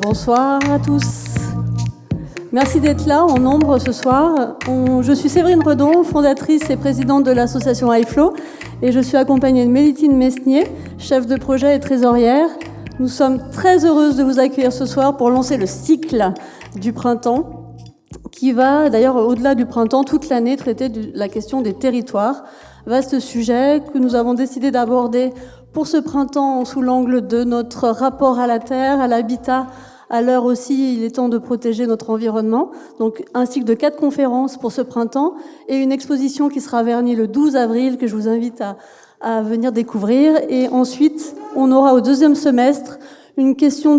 Bonsoir à tous. Merci d'être là en nombre ce soir. Je suis Séverine Redon, fondatrice et présidente de l'association iFlow, et je suis accompagnée de Mélitine Mesnier, chef de projet et trésorière. Nous sommes très heureuses de vous accueillir ce soir pour lancer le cycle du printemps, qui va d'ailleurs au-delà du printemps, toute l'année, traiter de la question des territoires. Vaste sujet que nous avons décidé d'aborder pour ce printemps sous l'angle de notre rapport à la terre, à l'habitat. À l'heure aussi, il est temps de protéger notre environnement. Donc, un cycle de 4 conférences pour ce printemps et une exposition qui sera à Vernier le 12 avril que je vous invite à venir découvrir. Et ensuite, on aura au deuxième semestre une question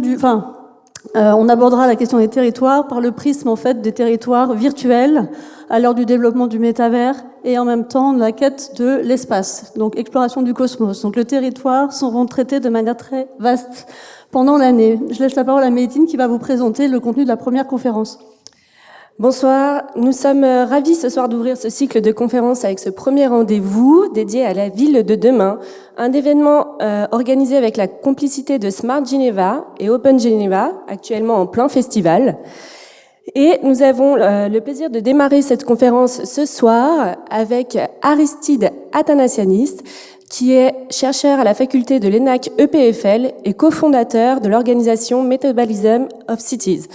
on abordera la question des territoires par le prisme, en fait, des territoires virtuels à l'heure du développement du métavers et en même temps de la quête de l'espace, donc exploration du cosmos. Donc, le territoire seront traités de manière très vaste pendant l'année. Je laisse la parole à Mélitine qui va vous présenter le contenu de la première conférence. Bonsoir, nous sommes ravis ce soir d'ouvrir ce cycle de conférences avec ce premier rendez-vous dédié à la ville de demain, un événement organisé avec la complicité de Smart Geneva et Open Geneva, actuellement en plein festival. Et nous avons le plaisir de démarrer cette conférence ce soir avec Aristide Athanasianis, qui est chercheur à la faculté de l'ENAC EPFL et cofondateur de l'organisation Metabolism of Cities.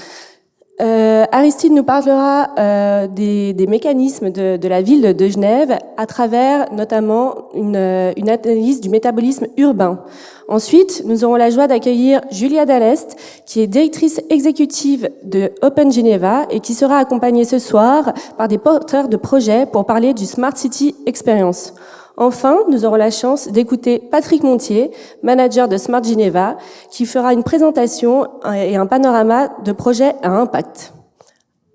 Aristide nous parlera des mécanismes de la ville de Genève à travers notamment une analyse du métabolisme urbain. Ensuite, nous aurons la joie d'accueillir Julia Dallest, qui est directrice exécutive de Open Geneva et qui sera accompagnée ce soir par des porteurs de projets pour parler du Smart City Experience. Enfin, nous aurons la chance d'écouter Patrick Montier, manager de Smart Geneva, qui fera une présentation et un panorama de projets à impact.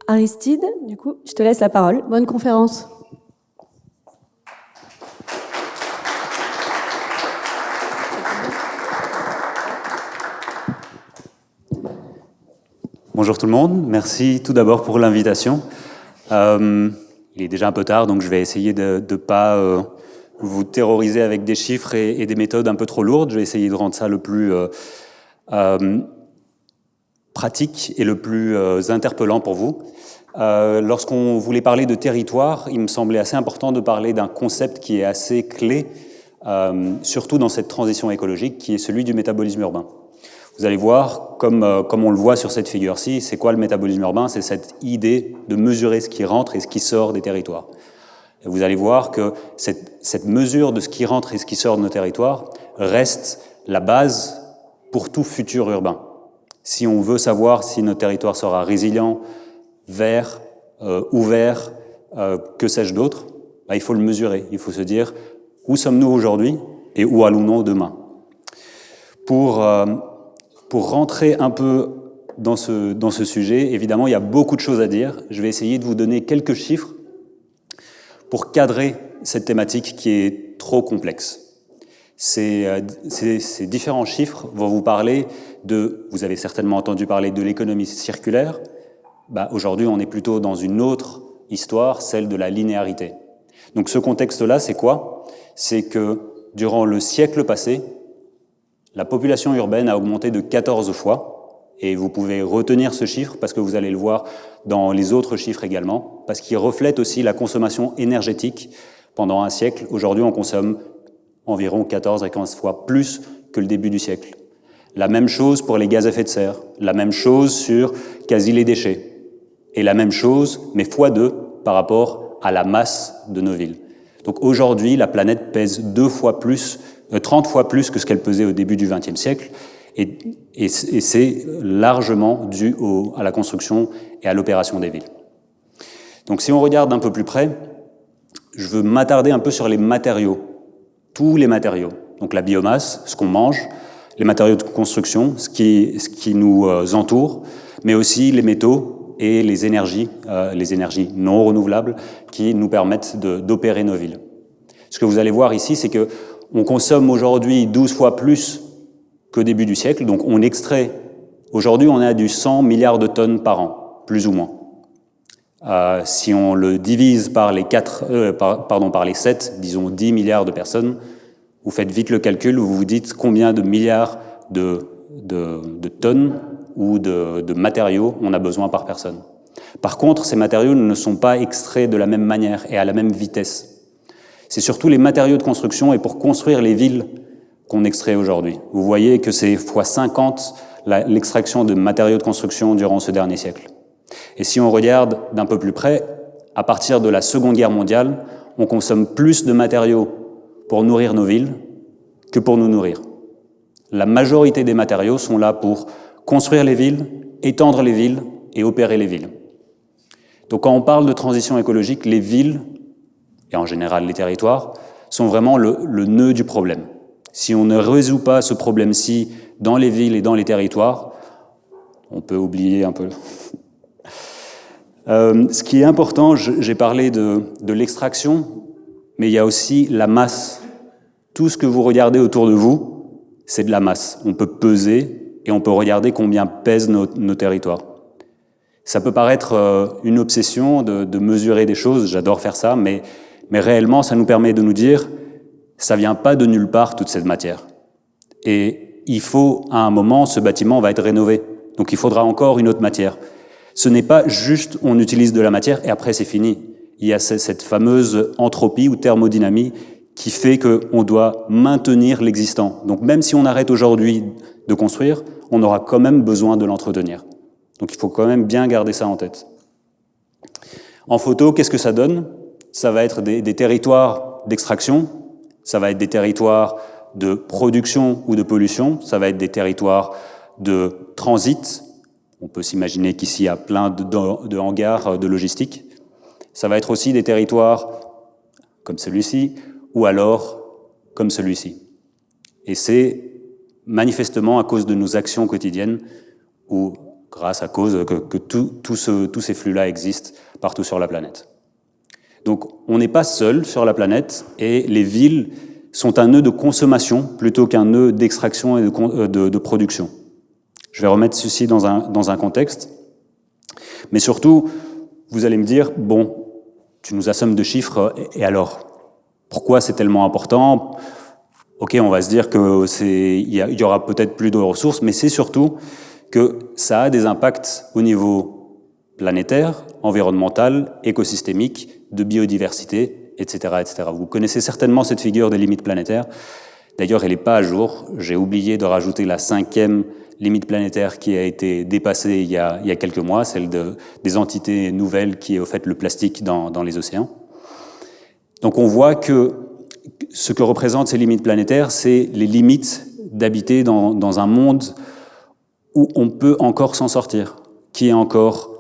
Aristide, du coup, je te laisse la parole. Bonne conférence. Bonjour tout le monde, merci tout d'abord pour l'invitation. Il est déjà un peu tard, donc je vais essayer de ne pas vous terroriser avec des chiffres et des méthodes un peu trop lourdes. Je vais essayer de rendre ça le plus pratique et le plus interpellant pour vous. Lorsqu'on voulait parler de territoire, il me semblait assez important de parler d'un concept qui est assez clé, surtout dans cette transition écologique, qui est celui du métabolisme urbain. Vous allez voir, comme on le voit sur cette figure-ci, c'est quoi le métabolisme urbain? C'est cette idée de mesurer ce qui rentre et ce qui sort des territoires. Et vous allez voir que cette mesure de ce qui rentre et ce qui sort de nos territoires reste la base pour tout futur urbain. Si on veut savoir si notre territoire sera résilient, vert, ouvert, que sais-je d'autre, il faut le mesurer. Il faut se dire où sommes-nous aujourd'hui et où allons-nous demain. Pour rentrer un peu dans ce sujet, évidemment, il y a beaucoup de choses à dire. Je vais essayer de vous donner quelques chiffres pour cadrer cette thématique qui est trop complexe. Ces différents chiffres vont vous parler vous avez certainement entendu parler de l'économie circulaire. Aujourd'hui, on est plutôt dans une autre histoire, celle de la linéarité. Donc ce contexte-là, c'est quoi? C'est que durant le siècle passé, la population urbaine a augmenté de 14 fois. Et vous pouvez retenir ce chiffre parce que vous allez le voir dans les autres chiffres également, parce qu'il reflète aussi la consommation énergétique. Pendant un siècle, aujourd'hui, on consomme environ 14 à 15 fois plus que le début du siècle. La même chose pour les gaz à effet de serre, la même chose sur quasi les déchets, et la même chose, mais fois 2 par rapport à la masse de nos villes. Donc aujourd'hui, la planète pèse 30 fois plus que ce qu'elle pesait au début du XXe siècle, et c'est largement dû à la construction et à l'opération des villes. Donc si on regarde un peu plus près, je veux m'attarder un peu sur les matériaux, tous les matériaux. Donc la biomasse, ce qu'on mange, les matériaux de construction, ce qui nous entoure, mais aussi les métaux et les énergies non renouvelables qui nous permettent d'opérer nos villes. Ce que vous allez voir ici, c'est que on consomme aujourd'hui 12 fois plus qu'au début du siècle. Donc on extrait, aujourd'hui on est à du 100 milliards de tonnes par an, plus ou moins. Si on le divise par les 7, disons 10 milliards de personnes, vous faites vite le calcul, vous vous dites combien de milliards de tonnes ou de matériaux on a besoin par personne. Par contre, ces matériaux ne sont pas extraits de la même manière et à la même vitesse. C'est surtout les matériaux de construction et pour construire les villes qu'on extrait aujourd'hui. Vous voyez que c'est fois 50 l'extraction de matériaux de construction durant ce dernier siècle. Et si on regarde d'un peu plus près, à partir de la Seconde Guerre mondiale, on consomme plus de matériaux pour nourrir nos villes que pour nous nourrir. La majorité des matériaux sont là pour construire les villes, étendre les villes et opérer les villes. Donc quand on parle de transition écologique, les villes, et en général les territoires, sont vraiment le nœud du problème. Si on ne résout pas ce problème-ci dans les villes et dans les territoires, on peut oublier un peu. Ce qui est important, j'ai parlé de l'extraction, mais il y a aussi la masse. Tout ce que vous regardez autour de vous, c'est de la masse. On peut peser et on peut regarder combien pèsent nos territoires. Ça peut paraître une obsession de mesurer des choses, j'adore faire ça, mais réellement, ça nous permet de nous dire ça vient pas de nulle part, toute cette matière. Et il faut, à un moment, ce bâtiment va être rénové. Donc il faudra encore une autre matière. Ce n'est pas juste on utilise de la matière et après c'est fini. Il y a cette fameuse entropie ou thermodynamie qui fait qu'on doit maintenir l'existant. Donc même si on arrête aujourd'hui de construire, on aura quand même besoin de l'entretenir. Donc il faut quand même bien garder ça en tête. En photo, qu'est-ce que ça donne? Ça va être des territoires d'extraction, ça va être des territoires de production ou de pollution, ça va être des territoires de transit. On peut s'imaginer qu'ici il y a plein de hangars de logistique. Ça va être aussi des territoires comme celui-ci, ou alors comme celui-ci. Et c'est manifestement à cause de nos actions quotidiennes, ou grâce à cause que tous ces flux-là existent partout sur la planète. Donc on n'est pas seul sur la planète, et les villes sont un nœud de consommation plutôt qu'un nœud d'extraction et de production. Je vais remettre ceci dans un contexte. Mais surtout, vous allez me dire, bon, tu nous assommes de chiffres, et alors? Pourquoi c'est tellement important? Ok, on va se dire qu'il y aura peut-être plus de ressources, mais c'est surtout que ça a des impacts au niveau planétaire, environnemental, écosystémique, de biodiversité, etc., etc. Vous connaissez certainement cette figure des limites planétaires. D'ailleurs, elle n'est pas à jour. J'ai oublié de rajouter la 5e limite planétaire qui a été dépassée il y a quelques mois, celle des entités nouvelles qui est au fait le plastique dans les océans. Donc on voit que ce que représentent ces limites planétaires, c'est les limites d'habiter dans un monde où on peut encore s'en sortir, qui est encore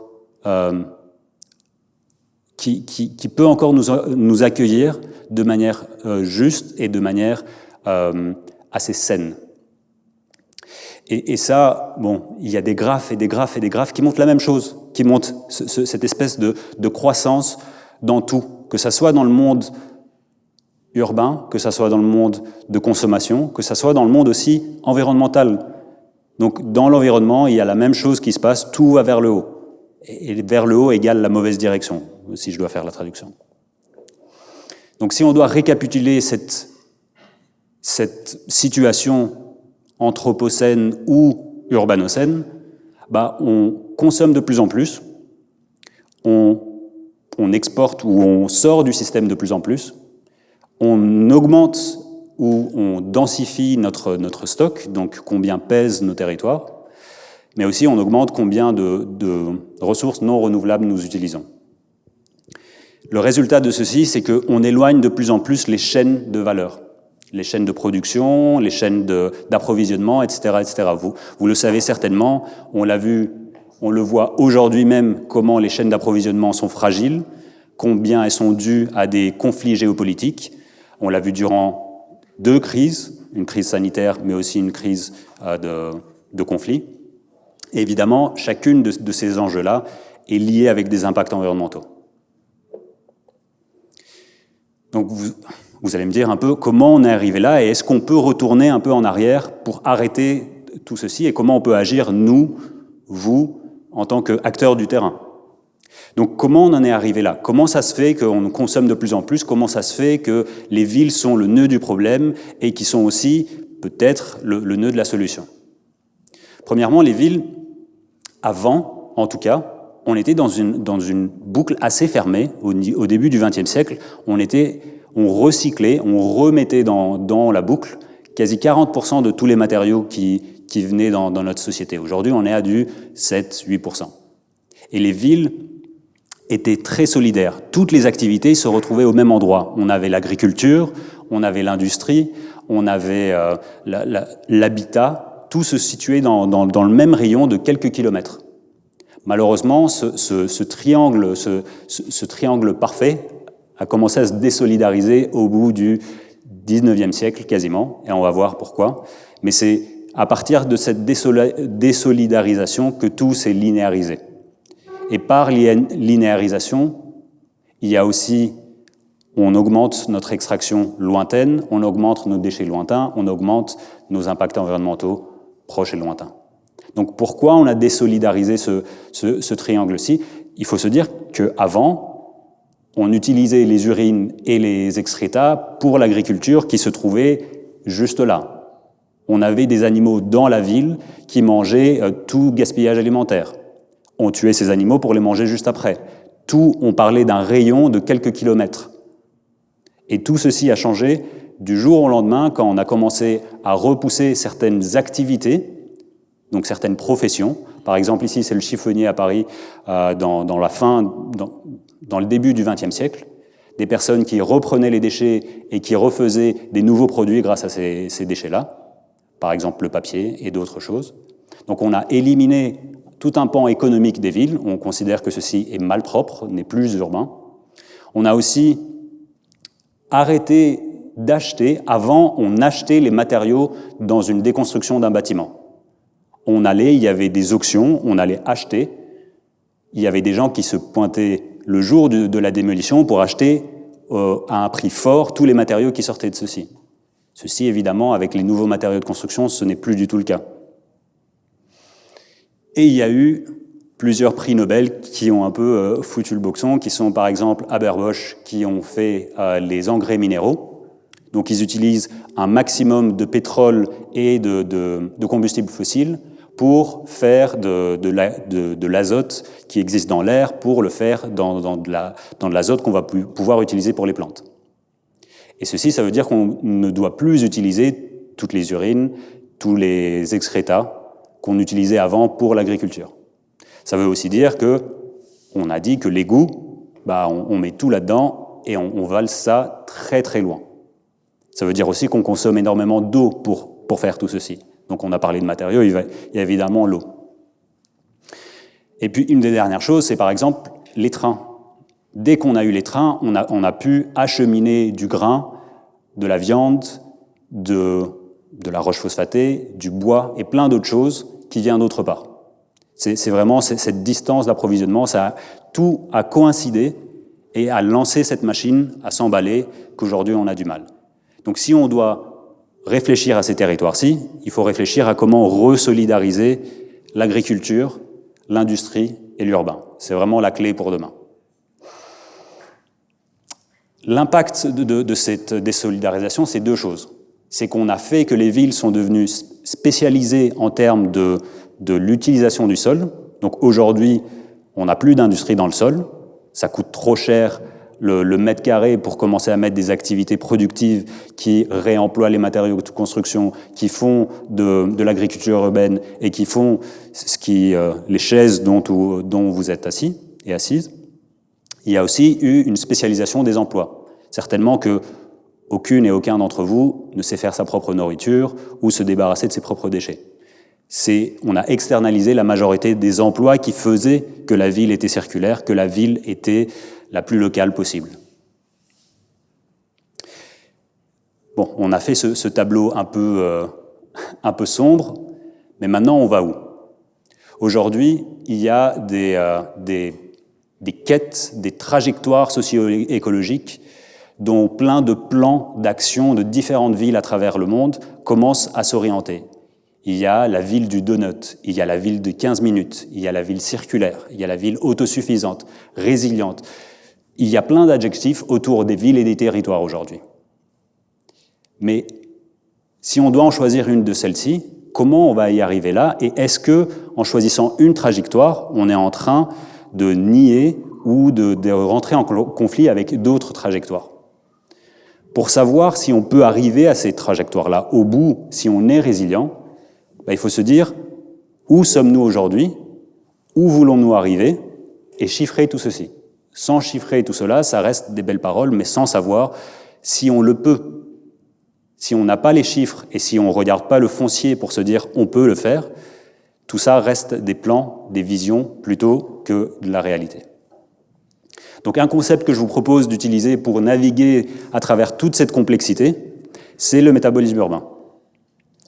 qui peut encore nous accueillir de manière juste et de manière assez saine. Et ça, bon, il y a des graphes et des graphes et des graphes qui montrent la même chose, qui montrent cette espèce de croissance dans tout, que ça soit dans le monde urbain, que ça soit dans le monde de consommation, que ça soit dans le monde aussi environnemental. Donc dans l'environnement, il y a la même chose qui se passe, tout va vers le haut. Et vers le haut égale la mauvaise direction, si je dois faire la traduction. Donc si on doit récapituler cette situation anthropocène ou urbanocène, on consomme de plus en plus, on exporte ou on sort du système de plus en plus, on augmente ou on densifie notre stock, donc combien pèsent nos territoires, mais aussi on augmente combien de ressources non renouvelables nous utilisons. Le résultat de ceci, c'est qu'on éloigne de plus en plus les chaînes de valeur, les chaînes de production, les chaînes d'approvisionnement, etc., etc. Vous le savez certainement, on l'a vu, on le voit aujourd'hui même, comment les chaînes d'approvisionnement sont fragiles, combien elles sont dues à des conflits géopolitiques. On l'a vu durant 2 crises, une crise sanitaire, mais aussi une crise de conflit. Et évidemment, chacune de ces enjeux-là est liée avec des impacts environnementaux. Donc vous allez me dire un peu comment on est arrivé là et est-ce qu'on peut retourner un peu en arrière pour arrêter tout ceci et comment on peut agir, nous, vous, en tant qu'acteurs du terrain. Donc comment on en est arrivé là? Comment ça se fait qu'on consomme de plus en plus? Comment ça se fait que les villes sont le nœud du problème et qui sont aussi peut-être le nœud de la solution? Premièrement, les villes, Avant, en tout cas, on était dans une boucle assez fermée. Au début du XXe siècle, on recyclait, on remettait dans la boucle quasi 40% de tous les matériaux qui venaient dans notre société. Aujourd'hui, on est à du 7-8%. Et les villes étaient très solidaires. Toutes les activités se retrouvaient au même endroit. On avait l'agriculture, on avait l'industrie, on avait l'habitat, tout se situait dans le même rayon de quelques kilomètres. Malheureusement, ce triangle parfait a commencé à se désolidariser au bout du 19e siècle quasiment, et on va voir pourquoi. Mais c'est à partir de cette désolidarisation que tout s'est linéarisé. Et par linéarisation, il y a aussi, on augmente notre extraction lointaine, on augmente nos déchets lointains, on augmente nos impacts environnementaux proches et lointains. Donc pourquoi on a désolidarisé ce triangle-ci? Il faut se dire qu'avant, on utilisait les urines et les excrétas pour l'agriculture qui se trouvait juste là. On avait des animaux dans la ville qui mangeaient tout gaspillage alimentaire. On tuait ces animaux pour les manger juste après. On parlait d'un rayon de quelques kilomètres. Et tout ceci a changé du jour au lendemain quand on a commencé à repousser certaines activités, donc certaines professions. Par exemple, ici, c'est le chiffonnier à Paris dans le début du XXe siècle. Des personnes qui reprenaient les déchets et qui refaisaient des nouveaux produits grâce à ces déchets-là. Par exemple, le papier et d'autres choses. Donc on a éliminé tout un pan économique des villes. On considère que ceci est malpropre, n'est plus urbain. On a aussi arrêté d'acheter. Avant, on achetait les matériaux dans une déconstruction d'un bâtiment. Il y avait des auctions, on allait acheter. Il y avait des gens qui se pointaient le jour de la démolition pour acheter à un prix fort tous les matériaux qui sortaient de ceci. Ceci, évidemment, avec les nouveaux matériaux de construction, ce n'est plus du tout le cas. Et il y a eu plusieurs prix Nobel qui ont un peu foutu le boxon, qui sont par exemple Haber-Bosch, qui ont fait les engrais minéraux. Donc ils utilisent un maximum de pétrole et de combustibles fossiles pour faire de l'azote qui existe dans l'air, pour le faire dans de l'azote qu'on va pouvoir utiliser pour les plantes. Et ceci, ça veut dire qu'on ne doit plus utiliser toutes les urines, tous les excrétas qu'on utilisait avant pour l'agriculture. Ça veut aussi dire qu'on a dit que l'égout, on met tout là-dedans et on valse ça très très loin. Ça veut dire aussi qu'on consomme énormément d'eau pour faire tout ceci. Donc on a parlé de matériaux, il y a évidemment l'eau. Et puis une des dernières choses, c'est par exemple les trains. Dès qu'on a eu les trains, on a pu acheminer du grain, de la viande, de la roche phosphatée, du bois et plein d'autres choses qui viennent d'autre part. C'est vraiment cette distance d'approvisionnement, tout a coïncidé et a lancé cette machine à s'emballer qu'aujourd'hui on a du mal. Donc si on doit réfléchir à ces territoires-ci, il faut réfléchir à comment resolidariser l'agriculture, l'industrie et l'urbain. C'est vraiment la clé pour demain. L'impact de cette désolidarisation, c'est deux choses. C'est qu'on a fait que les villes sont devenues spécialisées en termes de l'utilisation du sol. Donc aujourd'hui, on n'a plus d'industrie dans le sol. Ça coûte trop cher le mètre carré pour commencer à mettre des activités productives qui réemploient les matériaux de construction, qui font de l'agriculture urbaine et qui font les chaises dont vous êtes assis et assises. Il y a aussi eu une spécialisation des emplois. Certainement que aucune et aucun d'entre vous ne sait faire sa propre nourriture ou se débarrasser de ses propres déchets. On a externalisé la majorité des emplois qui faisaient que la ville était circulaire, que la ville était la plus locale possible. Bon, on a fait ce tableau un peu sombre, mais maintenant on va où? Aujourd'hui, il y a des quêtes, des trajectoires socio-écologiques dont plein de plans d'action de différentes villes à travers le monde commencent à s'orienter. Il y a la ville du donut, il y a la ville de 15 minutes, il y a la ville circulaire, il y a la ville autosuffisante, résiliente. Il y a plein d'adjectifs autour des villes et des territoires aujourd'hui. Mais si on doit en choisir une de celles-ci, comment on va y arriver là, et est-ce que, en choisissant une trajectoire, on est en train de nier ou de rentrer en conflit avec d'autres trajectoires. Pour savoir si on peut arriver à ces trajectoires-là au bout, si on est résilient, il faut se dire où sommes-nous aujourd'hui, où voulons-nous arriver, et chiffrer tout ceci. Sans chiffrer tout cela, ça reste des belles paroles, mais sans savoir si on le peut. Si on n'a pas les chiffres et si on ne regarde pas le foncier pour se dire on peut le faire, tout ça reste des plans, des visions plutôt que de la réalité. Donc un concept que je vous propose d'utiliser pour naviguer à travers toute cette complexité, c'est le métabolisme urbain.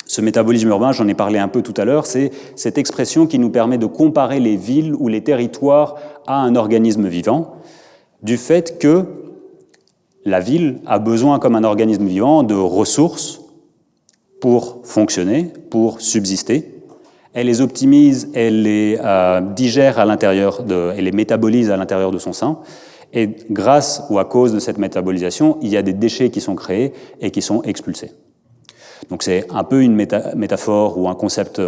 Ce métabolisme urbain, j'en ai parlé un peu tout à l'heure, c'est cette expression qui nous permet de comparer les villes ou les territoires à un organisme vivant, du fait que la ville a besoin, comme un organisme vivant, de ressources pour fonctionner, pour subsister. Elle les optimise, elle les digère à l'intérieur, elle les métabolise à l'intérieur de son sein. Et grâce ou à cause de cette métabolisation, il y a des déchets qui sont créés et qui sont expulsés. Donc c'est un peu une métaphore ou un concept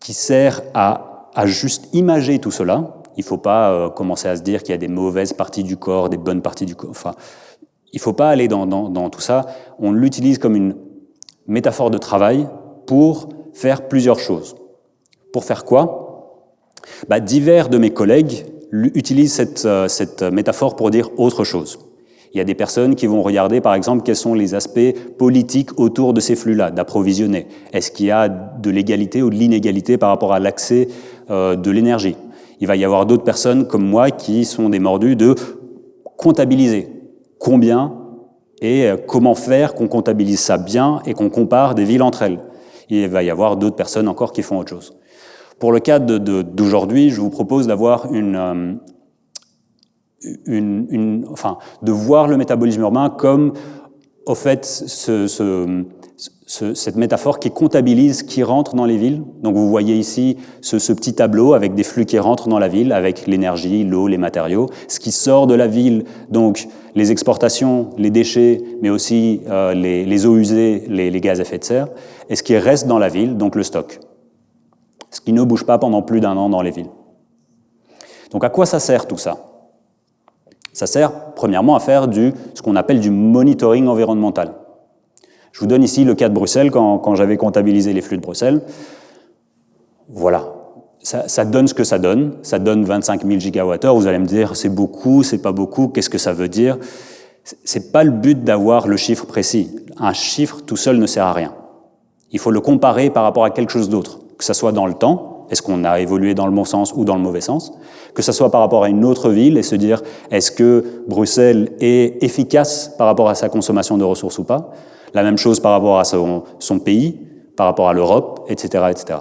qui sert à juste imager tout cela. Il ne faut pas commencer à se dire qu'il y a des mauvaises parties du corps, des bonnes parties du corps. Enfin, il ne faut pas aller dans tout ça. On l'utilise comme une métaphore de travail pour faire plusieurs choses. Pour faire quoi ? Divers de mes collègues utilisent cette métaphore pour dire autre chose. Il y a des personnes qui vont regarder, par exemple, quels sont les aspects politiques autour de ces flux-là, d'approvisionner. Est-ce qu'il y a de l'égalité ou de l'inégalité par rapport à l'accès de l'énergie ? Il va y avoir d'autres personnes comme moi qui sont des mordus de comptabiliser combien et comment faire qu'on comptabilise ça bien et qu'on compare des villes entre elles. Il va y avoir d'autres personnes encore qui font autre chose. Pour le cas d'aujourd'hui, je vous propose d'avoir de voir le métabolisme urbain comme, au fait, cette métaphore qui comptabilise qui rentre dans les villes. Donc vous voyez ici ce petit tableau avec des flux qui rentrent dans la ville, avec l'énergie, l'eau, les matériaux. Ce qui sort de la ville, donc les exportations, les déchets, mais aussi les eaux usées, les gaz à effet de serre. Et ce qui reste dans la ville, donc le stock. Ce qui ne bouge pas pendant plus d'1 an dans les villes. Donc à quoi ça sert tout ça ? Ça sert premièrement à faire ce qu'on appelle du monitoring environnemental. Je vous donne ici le cas de Bruxelles, quand j'avais comptabilisé les flux de Bruxelles. Voilà, ça donne ce que ça donne. Ça donne 25 000 gigawattheures. Vous allez me dire, c'est beaucoup, c'est pas beaucoup, qu'est-ce que ça veut dire ? C'est pas le but d'avoir le chiffre précis. Un chiffre tout seul ne sert à rien. Il faut le comparer par rapport à quelque chose d'autre, que ça soit dans le temps, est-ce qu'on a évolué dans le bon sens ou dans le mauvais sens, que ça soit par rapport à une autre ville et se dire, est-ce que Bruxelles est efficace par rapport à sa consommation de ressources ou pas ? La même chose par rapport à son pays, par rapport à l'Europe, etc., etc.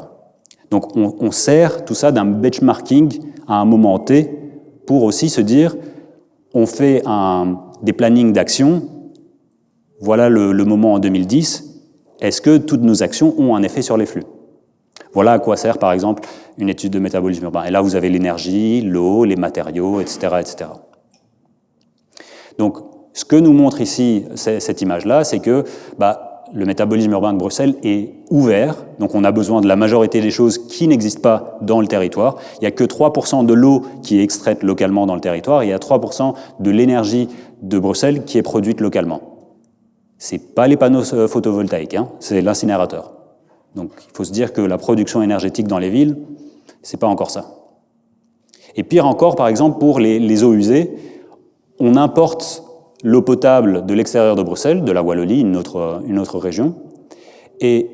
Donc on sert tout ça d'un benchmarking à un moment T pour aussi se dire, on fait des plannings d'action, voilà le moment en 2010, est-ce que toutes nos actions ont un effet sur les flux ? Voilà à quoi sert par exemple une étude de métabolisme urbain. Et là vous avez l'énergie, l'eau, les matériaux, etc., etc. Donc ce que nous montre ici cette image-là, c'est que le métabolisme urbain de Bruxelles est ouvert, donc on a besoin de la majorité des choses qui n'existent pas dans le territoire. Il n'y a que 3% de l'eau qui est extraite localement dans le territoire, et il y a 3% de l'énergie de Bruxelles qui est produite localement. Ce n'est pas les panneaux photovoltaïques, c'est l'incinérateur. Donc il faut se dire que la production énergétique dans les villes, ce n'est pas encore ça. Et pire encore, par exemple, pour les eaux usées, on importe l'eau potable de l'extérieur de Bruxelles, de la Wallonie, une autre région, et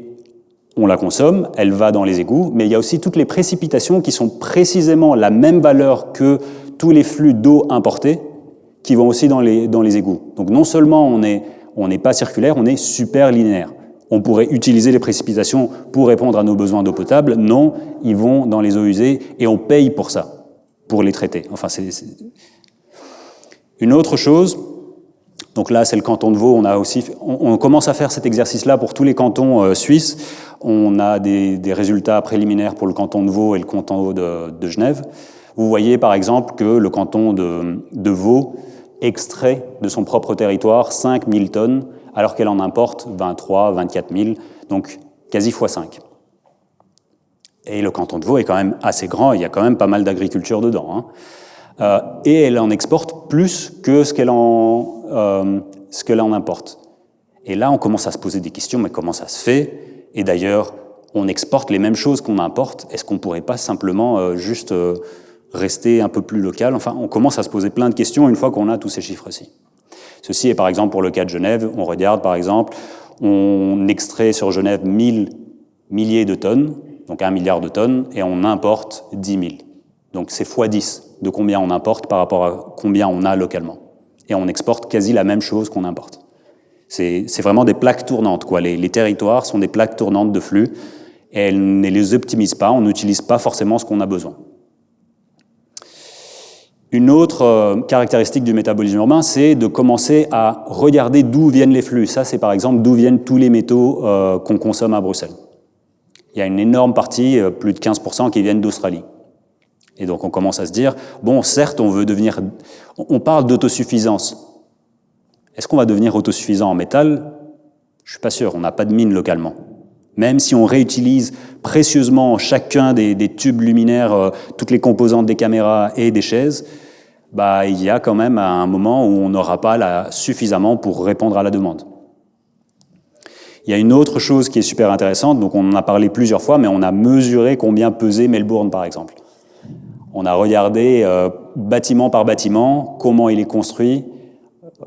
on la consomme, elle va dans les égouts, mais il y a aussi toutes les précipitations qui sont précisément la même valeur que tous les flux d'eau importés qui vont aussi dans les égouts. Donc non seulement on n'est pas circulaire, on est super linéaire. On pourrait utiliser les précipitations pour répondre à nos besoins d'eau potable. Non, ils vont dans les eaux usées et on paye pour ça, pour les traiter. Enfin, c'est... Une autre chose, donc là c'est le canton de Vaud, on commence à faire cet exercice-là pour tous les cantons suisses. On a des résultats préliminaires pour le canton de Vaud et le canton de Genève. Vous voyez par exemple que le canton de Vaud extrait de son propre territoire 5 000 tonnes, alors qu'elle en importe 23 000, 24 000, donc quasi x5. Et le canton de Vaud est quand même assez grand, il y a quand même pas mal d'agriculture dedans. Et elle en exporte plus que ce qu'elle en importe. Et là, on commence à se poser des questions, mais comment ça se fait? Et d'ailleurs, on exporte les mêmes choses qu'on importe. Est-ce qu'on ne pourrait pas simplement juste rester un peu plus local? Enfin, on commence à se poser plein de questions une fois qu'on a tous ces chiffres-ci. Ceci est par exemple pour le cas de Genève. On regarde par exemple, on extrait sur Genève 1000 milliers de tonnes, donc 1 milliard de tonnes, et on importe 10 000. Donc c'est x10 de combien on importe par rapport à combien on a localement. Et on exporte quasi la même chose qu'on importe. C'est vraiment des plaques tournantes, quoi. Les territoires sont des plaques tournantes de flux, et elles ne les optimisent pas, on n'utilise pas forcément ce qu'on a besoin. Une autre caractéristique du métabolisme urbain, c'est de commencer à regarder d'où viennent les flux. Ça, c'est par exemple d'où viennent tous les métaux qu'on consomme à Bruxelles. Il y a une énorme partie, plus de 15%, qui viennent d'Australie. Et donc on commence à se dire, bon, certes, on parle d'autosuffisance. Est-ce qu'on va devenir autosuffisant en métal? Je suis pas sûr, on n'a pas de mine localement. Même si on réutilise précieusement chacun des tubes luminaires, toutes les composantes des caméras et des chaises, il y a quand même un moment où on n'aura pas suffisamment pour répondre à la demande. Il y a une autre chose qui est super intéressante, donc on en a parlé plusieurs fois, mais on a mesuré combien pesait Melbourne, par exemple. On a regardé bâtiment par bâtiment, comment il est construit.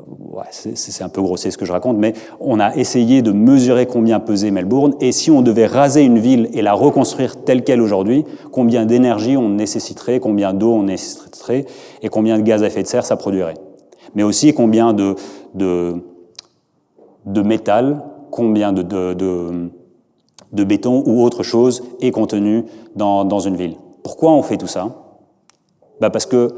Ouais, c'est un peu grossier ce que je raconte, mais on a essayé de mesurer combien pesait Melbourne, et si on devait raser une ville et la reconstruire telle qu'elle aujourd'hui, combien d'énergie on nécessiterait, combien d'eau on nécessiterait, et combien de gaz à effet de serre ça produirait. Mais aussi combien de métal, combien de béton ou autre chose est contenu dans une ville. Pourquoi on fait tout ça? Parce que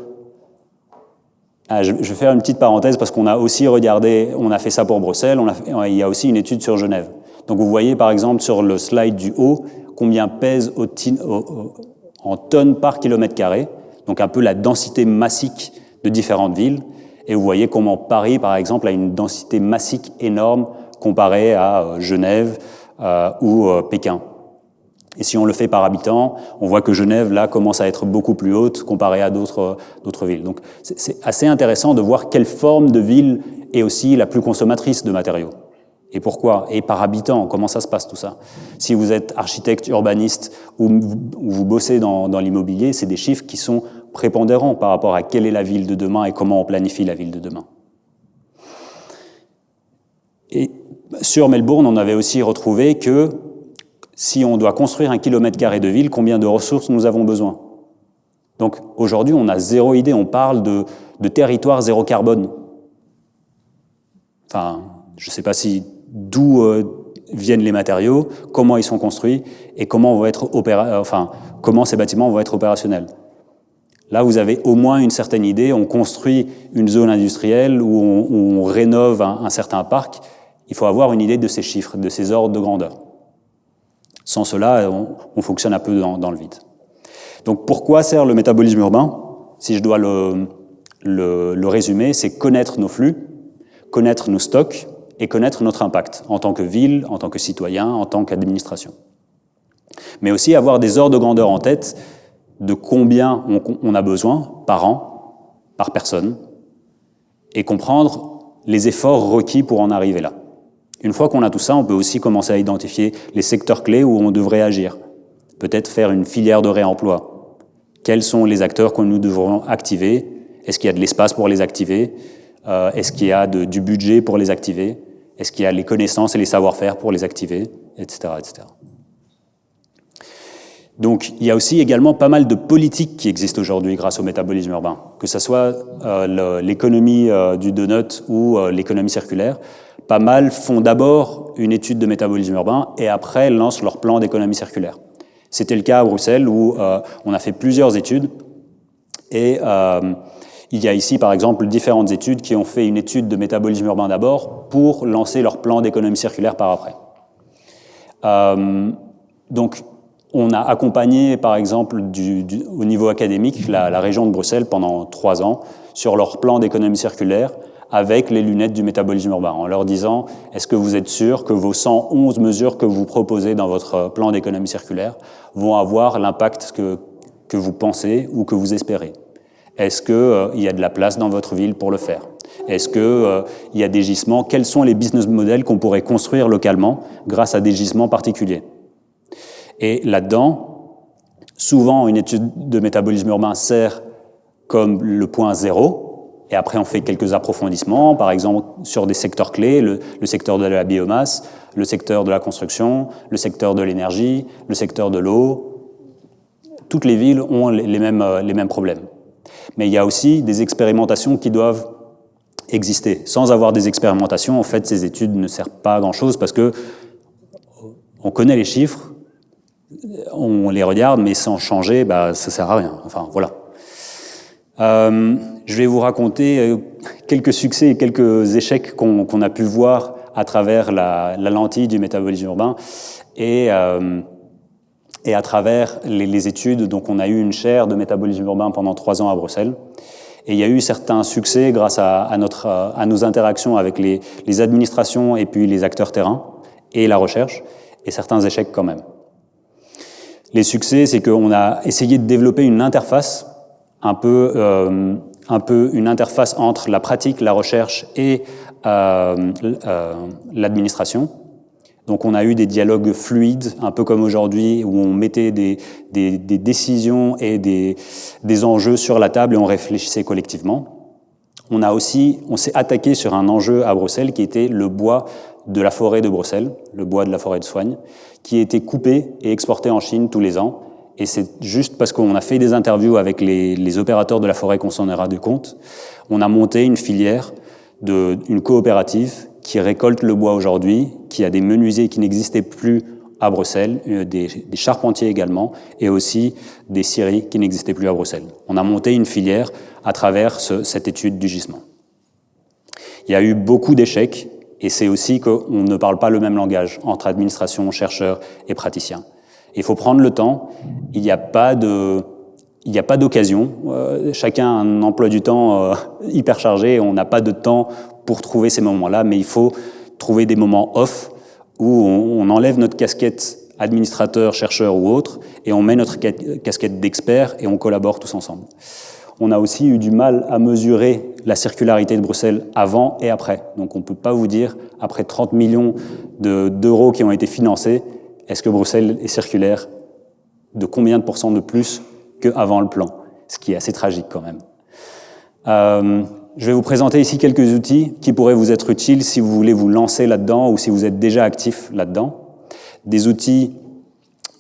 je vais faire une petite parenthèse parce qu'on a aussi regardé, on a fait ça pour Bruxelles, il y a aussi une étude sur Genève. Donc vous voyez par exemple sur le slide du haut combien pèse en tonnes par kilomètre carré, donc un peu la densité massique de différentes villes, et vous voyez comment Paris par exemple a une densité massique énorme comparée à Genève ou Pékin. Et si on le fait par habitant, on voit que Genève, là, commence à être beaucoup plus haute comparée à d'autres villes. Donc, c'est assez intéressant de voir quelle forme de ville est aussi la plus consommatrice de matériaux. Et pourquoi? Et par habitant, comment ça se passe tout ça? Si vous êtes architecte, urbaniste ou vous bossez dans l'immobilier, c'est des chiffres qui sont prépondérants par rapport à quelle est la ville de demain et comment on planifie la ville de demain. Et sur Melbourne, on avait aussi retrouvé que si on doit construire 1 kilomètre carré de ville, combien de ressources nous avons besoin? Donc aujourd'hui, on a zéro idée, on parle de territoire zéro carbone. Enfin, je ne sais pas d'où viennent les matériaux, comment ils sont construits et comment ces bâtiments vont être opérationnels. Là, vous avez au moins une certaine idée, on construit une zone industrielle où on rénove un certain parc, il faut avoir une idée de ces chiffres, de ces ordres de grandeur. Sans cela, on fonctionne un peu dans le vide. Donc pourquoi sert le métabolisme urbain? Si je dois le résumer, c'est connaître nos flux, connaître nos stocks et connaître notre impact en tant que ville, en tant que citoyen, en tant qu'administration. Mais aussi avoir des ordres de grandeur en tête de combien on a besoin par an, par personne, et comprendre les efforts requis pour en arriver là. Une fois qu'on a tout ça, on peut aussi commencer à identifier les secteurs clés où on devrait agir. Peut-être faire une filière de réemploi. Quels sont les acteurs que nous devrons activer? Est-ce qu'il y a de l'espace pour les activer? Est-ce qu'il y a du budget pour les activer? Est-ce qu'il y a les connaissances et les savoir-faire pour les activer? Etc., etc. Donc, il y a aussi également pas mal de politiques qui existent aujourd'hui grâce au métabolisme urbain, que ce soit l'économie du donut ou l'économie circulaire. Pas mal font d'abord une étude de métabolisme urbain et après lancent leur plan d'économie circulaire. C'était le cas à Bruxelles où on a fait plusieurs études et il y a ici par exemple différentes études qui ont fait une étude de métabolisme urbain d'abord pour lancer leur plan d'économie circulaire par après. Donc on a accompagné par exemple au niveau académique la région de Bruxelles pendant 3 ans sur leur plan d'économie circulaire avec les lunettes du métabolisme urbain, en leur disant « Est-ce que vous êtes sûr que vos 111 mesures que vous proposez dans votre plan d'économie circulaire vont avoir l'impact que vous pensez ou que vous espérez ? Est-ce qu'il y a de la place dans votre ville pour le faire ? Est-ce qu'il y a des gisements ? Quels sont les business models qu'on pourrait construire localement grâce à des gisements particuliers ? » Et là-dedans, souvent, une étude de métabolisme urbain sert comme le point zéro, et après on fait quelques approfondissements, par exemple sur des secteurs clés, le secteur de la biomasse, le secteur de la construction, le secteur de l'énergie, le secteur de l'eau. Toutes les villes ont les mêmes problèmes. Mais il y a aussi des expérimentations qui doivent exister. Sans avoir des expérimentations, en fait, ces études ne servent pas à grand-chose parce que on connaît les chiffres, on les regarde, mais sans changer, ça sert à rien. Enfin, voilà. Je vais vous raconter quelques succès et quelques échecs qu'on a pu voir à travers la lentille du métabolisme urbain et à travers les études. Donc, on a eu une chaire de métabolisme urbain pendant 3 ans à Bruxelles. Et il y a eu certains succès grâce à nos interactions avec les administrations et puis les acteurs terrain et la recherche, et certains échecs quand même. Les succès, c'est qu'on a essayé de développer une interface, un peu une interface entre la pratique, la recherche et l'administration. Donc on a eu des dialogues fluides, un peu comme aujourd'hui, où on mettait des décisions et des enjeux sur la table et on réfléchissait collectivement. On s'est attaqué sur un enjeu à Bruxelles qui était le bois de la forêt de Bruxelles, le bois de la forêt de Soignes, qui était coupé et exporté en Chine tous les ans. Et c'est juste parce qu'on a fait des interviews avec les opérateurs de la forêt qu'on s'en est rendu compte. On a monté une filière, une coopérative qui récolte le bois aujourd'hui, qui a des menuisiers qui n'existaient plus à Bruxelles, des charpentiers également, et aussi des scieries qui n'existaient plus à Bruxelles. On a monté une filière à travers cette étude du gisement. Il y a eu beaucoup d'échecs, et c'est aussi qu'on ne parle pas le même langage entre administration, chercheurs et praticiens. Il faut prendre le temps, il n'y a pas d'occasion, chacun a un emploi du temps hyper chargé, et on n'a pas de temps pour trouver ces moments-là, mais il faut trouver des moments off où on enlève notre casquette administrateur, chercheur ou autre, et on met notre casquette d'expert et on collabore tous ensemble. On a aussi eu du mal à mesurer la circularité de Bruxelles avant et après. Donc on ne peut pas vous dire, après 30 millions d'euros qui ont été financés, est-ce que Bruxelles est circulaire de combien de pourcents de plus qu'avant le plan? Ce qui est assez tragique quand même. Je vais vous présenter ici quelques outils qui pourraient vous être utiles si vous voulez vous lancer là-dedans ou si vous êtes déjà actif là-dedans. Des outils,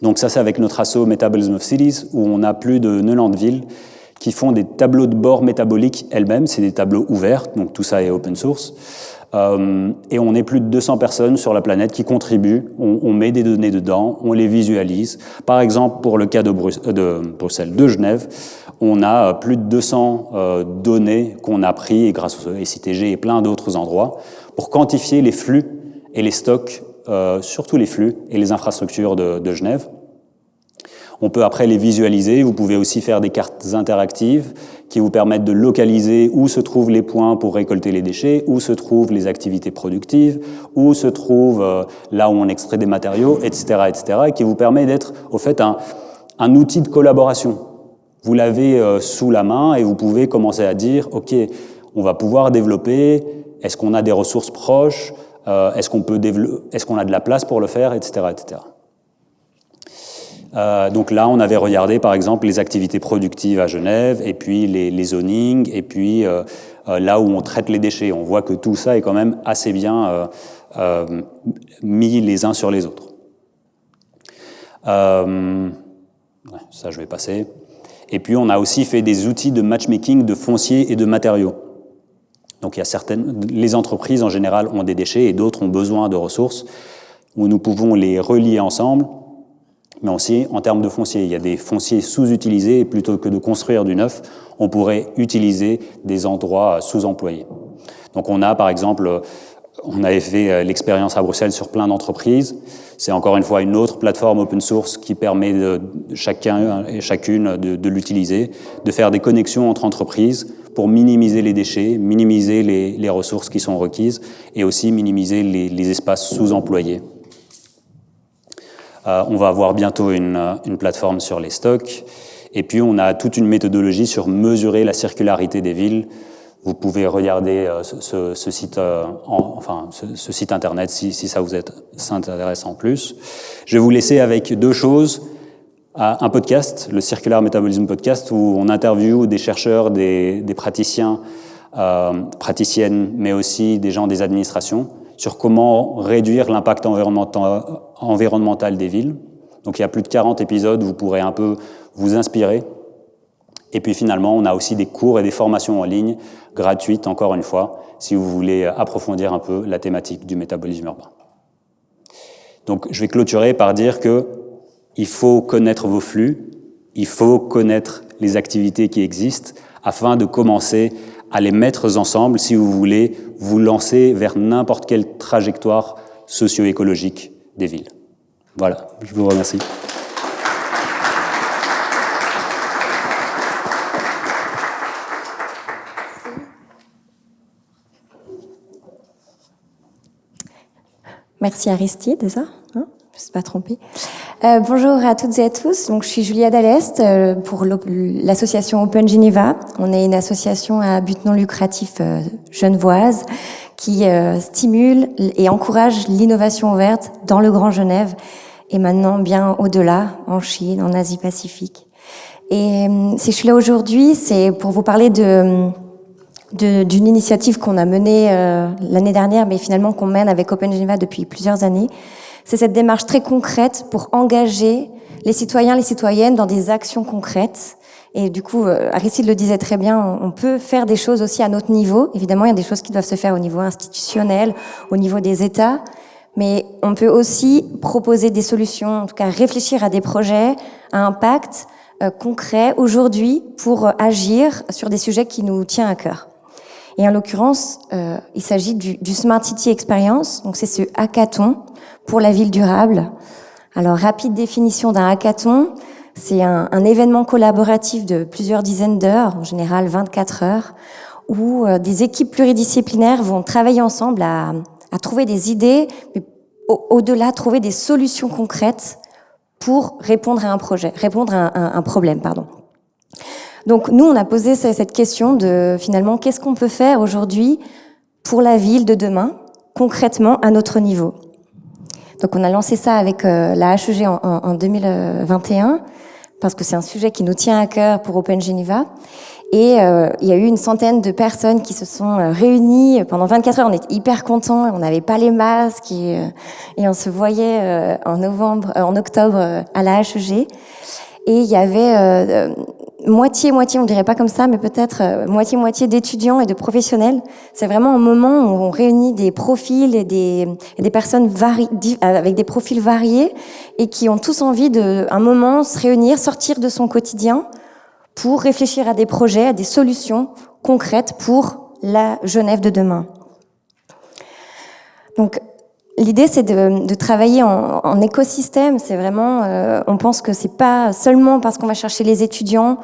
donc ça c'est avec notre asso Metabolism of Cities, où on a plus de 90 villes qui font des tableaux de bord métaboliques elles-mêmes. C'est des tableaux ouverts, donc tout ça est open source. Et on est plus de 200 personnes sur la planète qui contribuent. On met des données dedans, on les visualise. Par exemple, pour le cas de Bruxelles, de Genève, on a plus de 200 données qu'on a prises grâce au SITG et plein d'autres endroits pour quantifier les flux et les stocks, surtout les flux et les infrastructures de Genève. On peut après les visualiser. Vous pouvez aussi faire des cartes interactives qui vous permettent de localiser où se trouvent les points pour récolter les déchets, où se trouvent les activités productives, où se trouve là où on extrait des matériaux, etc., etc., et qui vous permet d'être, au fait, un outil de collaboration. Vous l'avez sous la main et vous pouvez commencer à dire, OK, on va pouvoir développer, est-ce qu'on a des ressources proches, est-ce qu'on a de la place pour le faire, etc., etc. Donc là, on avait regardé par exemple les activités productives à Genève, et puis les zonings, et puis là où on traite les déchets. On voit que tout ça est quand même assez bien mis les uns sur les autres. Ça, je vais passer. Et puis, on a aussi fait des outils de matchmaking de foncier et de matériaux. Donc, il y a les entreprises en général ont des déchets et d'autres ont besoin de ressources où nous pouvons les relier ensemble. Mais aussi, en termes de foncier, il y a des fonciers sous-utilisés et plutôt que de construire du neuf, on pourrait utiliser des endroits sous-employés. Donc on a, par exemple, on avait fait l'expérience à Bruxelles sur plein d'entreprises. C'est encore une fois une autre plateforme open source qui permet chacun et chacune de l'utiliser, de faire des connexions entre entreprises pour minimiser les déchets, minimiser les ressources qui sont requises et aussi minimiser les espaces sous-employés. On va avoir bientôt une plateforme sur les stocks. Et puis, on a toute une méthodologie sur mesurer la circularité des villes. Vous pouvez regarder ce site, ce site internet si ça vous s'intéresse en plus. Je vais vous laisser avec deux choses. Un podcast, le Circular Metabolism Podcast, où on interviewe des chercheurs, des praticiens, praticiennes, mais aussi des gens des administrations, sur comment réduire l'impact environnemental des villes. Donc il y a plus de 40 épisodes, vous pourrez un peu vous inspirer. Et puis finalement, on a aussi des cours et des formations en ligne, gratuites encore une fois, si vous voulez approfondir un peu la thématique du métabolisme urbain. Donc je vais clôturer par dire que il faut connaître vos flux, il faut connaître les activités qui existent afin de commencer à les mettre ensemble si vous voulez vous lancer vers n'importe quelle trajectoire socio-écologique des villes. Voilà, je vous remercie. Merci Aristide, c'est ça, hein, je ne me suis pas trompée. Bonjour à toutes et à tous. Donc, je suis Julia Dallest pour l'association Open Geneva. On est une association à but non lucratif genevoise qui stimule et encourage l'innovation verte dans le Grand Genève et maintenant bien au-delà, en Chine, en Asie-Pacifique. Et si je suis là aujourd'hui, c'est pour vous parler d'une initiative qu'on a menée l'année dernière, mais finalement qu'on mène avec Open Geneva depuis plusieurs années. C'est cette démarche très concrète pour engager les citoyens, les citoyennes dans des actions concrètes. Et du coup, Aristide le disait très bien, on peut faire des choses aussi à notre niveau. Évidemment, il y a des choses qui doivent se faire au niveau institutionnel, au niveau des États. Mais on peut aussi proposer des solutions, en tout cas réfléchir à des projets à impact concret aujourd'hui pour agir sur des sujets qui nous tiennent à cœur. Et en l'occurrence, il s'agit du Smart City Experience. Donc c'est ce hackathon pour la ville durable. Alors, rapide définition d'un hackathon, c'est un événement collaboratif de plusieurs dizaines d'heures, en général 24 heures, où des équipes pluridisciplinaires vont travailler ensemble à trouver des idées, mais au-delà, trouver des solutions concrètes pour répondre à un problème, pardon. Donc, nous, on a posé cette question de, finalement, qu'est-ce qu'on peut faire aujourd'hui pour la ville de demain, concrètement, à notre niveau? Donc, on a lancé ça avec la HEG en 2021, parce que c'est un sujet qui nous tient à cœur pour Open Geneva. Et il y a eu une centaine de personnes qui se sont réunies pendant 24 heures. On était hyper contents, on n'avait pas les masques et on se voyait en octobre à la HEG. Et il y avait moitié, on dirait pas comme ça, mais peut-être moitié d'étudiants et de professionnels. C'est vraiment un moment où on réunit des profils et des personnes avec des profils variés et qui ont tous envie un moment se réunir, sortir de son quotidien pour réfléchir à des projets, à des solutions concrètes pour la Genève de demain. Donc, l'idée, c'est de travailler en écosystème. C'est vraiment, on pense que c'est pas seulement parce qu'on va chercher les étudiants,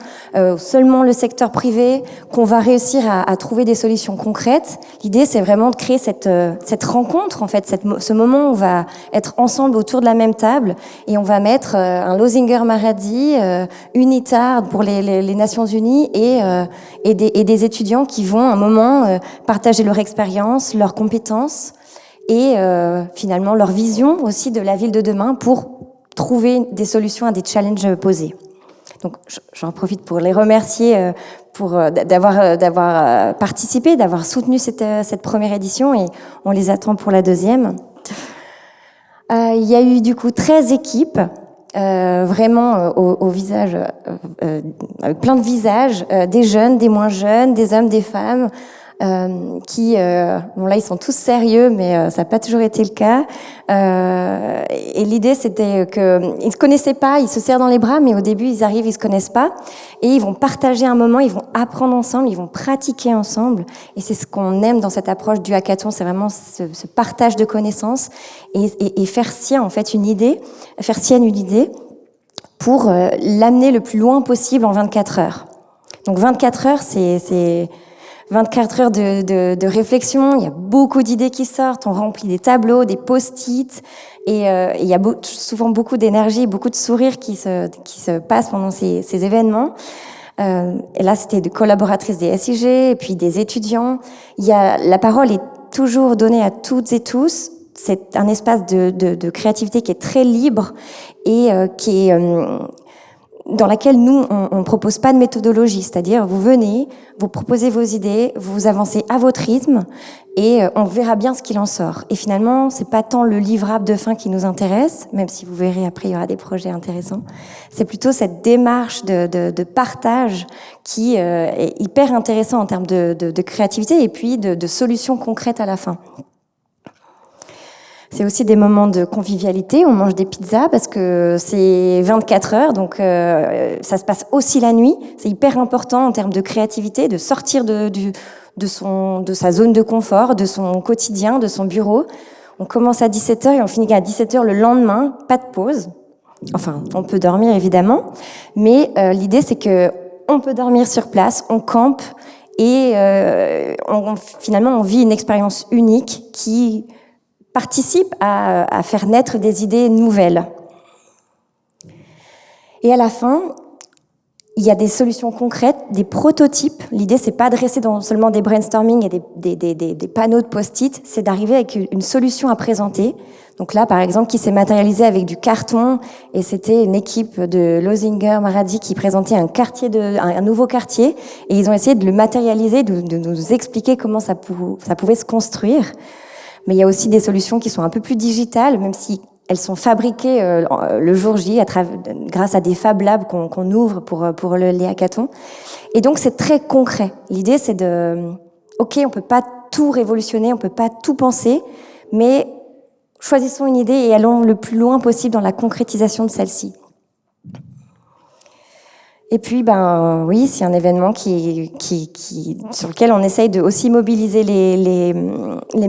seulement le secteur privé, qu'on va réussir à trouver des solutions concrètes. L'idée, c'est vraiment de créer cette rencontre, en fait, ce moment où on va être ensemble autour de la même table et on va mettre un Losinger-Maradi, UNITAR pour les Nations Unies et des étudiants qui vont un moment partager leur expérience, leurs compétences et finalement leur vision aussi de la ville de demain pour trouver des solutions à des challenges posés. Donc j'en profite pour les remercier d'avoir participé, d'avoir soutenu cette première édition et on les attend pour la deuxième. Il y a eu du coup 13 équipes, vraiment au visage, avec plein de visages, des jeunes, des moins jeunes, des hommes, des femmes, bon là ils sont tous sérieux, mais ça n'a pas toujours été le cas. Et l'idée c'était que ils se connaissaient pas, ils se serrent dans les bras, mais au début ils arrivent, ils se connaissent pas, et ils vont partager un moment, ils vont apprendre ensemble, ils vont pratiquer ensemble. Et c'est ce qu'on aime dans cette approche du hackathon, c'est vraiment ce partage de connaissances et faire sienne en fait une idée pour l'amener le plus loin possible en 24 heures. Donc 24 heures, c'est 24 heures de réflexion. Il y a beaucoup d'idées qui sortent. On remplit des tableaux, des post-it, et il y a souvent beaucoup d'énergie, beaucoup de sourires qui se passent pendant ces événements. Et là, c'était des collaboratrices des SIG et puis des étudiants. La parole est toujours donnée à toutes et tous. C'est un espace de créativité qui est très libre et qui est dans laquelle nous, on propose pas de méthodologie. C'est-à-dire, vous venez, vous proposez vos idées, vous avancez à votre rythme et on verra bien ce qu'il en sort. Et finalement, c'est pas tant le livrable de fin qui nous intéresse, même si vous verrez après, il y aura des projets intéressants. C'est plutôt cette démarche de partage qui est hyper intéressant en termes de créativité et puis de solutions concrètes à la fin. C'est aussi des moments de convivialité. On mange des pizzas parce que c'est 24 heures, donc ça se passe aussi la nuit. C'est hyper important en termes de créativité, de sortir de sa zone de confort, de son quotidien, de son bureau. On commence à 17 heures et on finit à 17 heures le lendemain, pas de pause. Enfin, on peut dormir évidemment, mais l'idée c'est que on peut dormir sur place, on campe et finalement on vit une expérience unique qui participe à faire naître des idées nouvelles. Et à la fin, il y a des solutions concrètes, des prototypes. L'idée, c'est pas de rester dans seulement des brainstorming et des panneaux de post-it, c'est d'arriver avec une solution à présenter. Donc là, par exemple, qui s'est matérialisé avec du carton, et c'était une équipe de Lozinger Maradi qui présentait un nouveau quartier, et ils ont essayé de le matérialiser, de nous expliquer comment ça pouvait se construire. Mais il y a aussi des solutions qui sont un peu plus digitales, même si elles sont fabriquées le jour J grâce à des Fab Labs qu'on ouvre pour les hackathons. Et donc c'est très concret. L'idée c'est ok, on peut pas tout révolutionner, on peut pas tout penser, mais choisissons une idée et allons le plus loin possible dans la concrétisation de celle-ci. Et puis, oui, c'est un événement sur lequel on essaye de aussi mobiliser les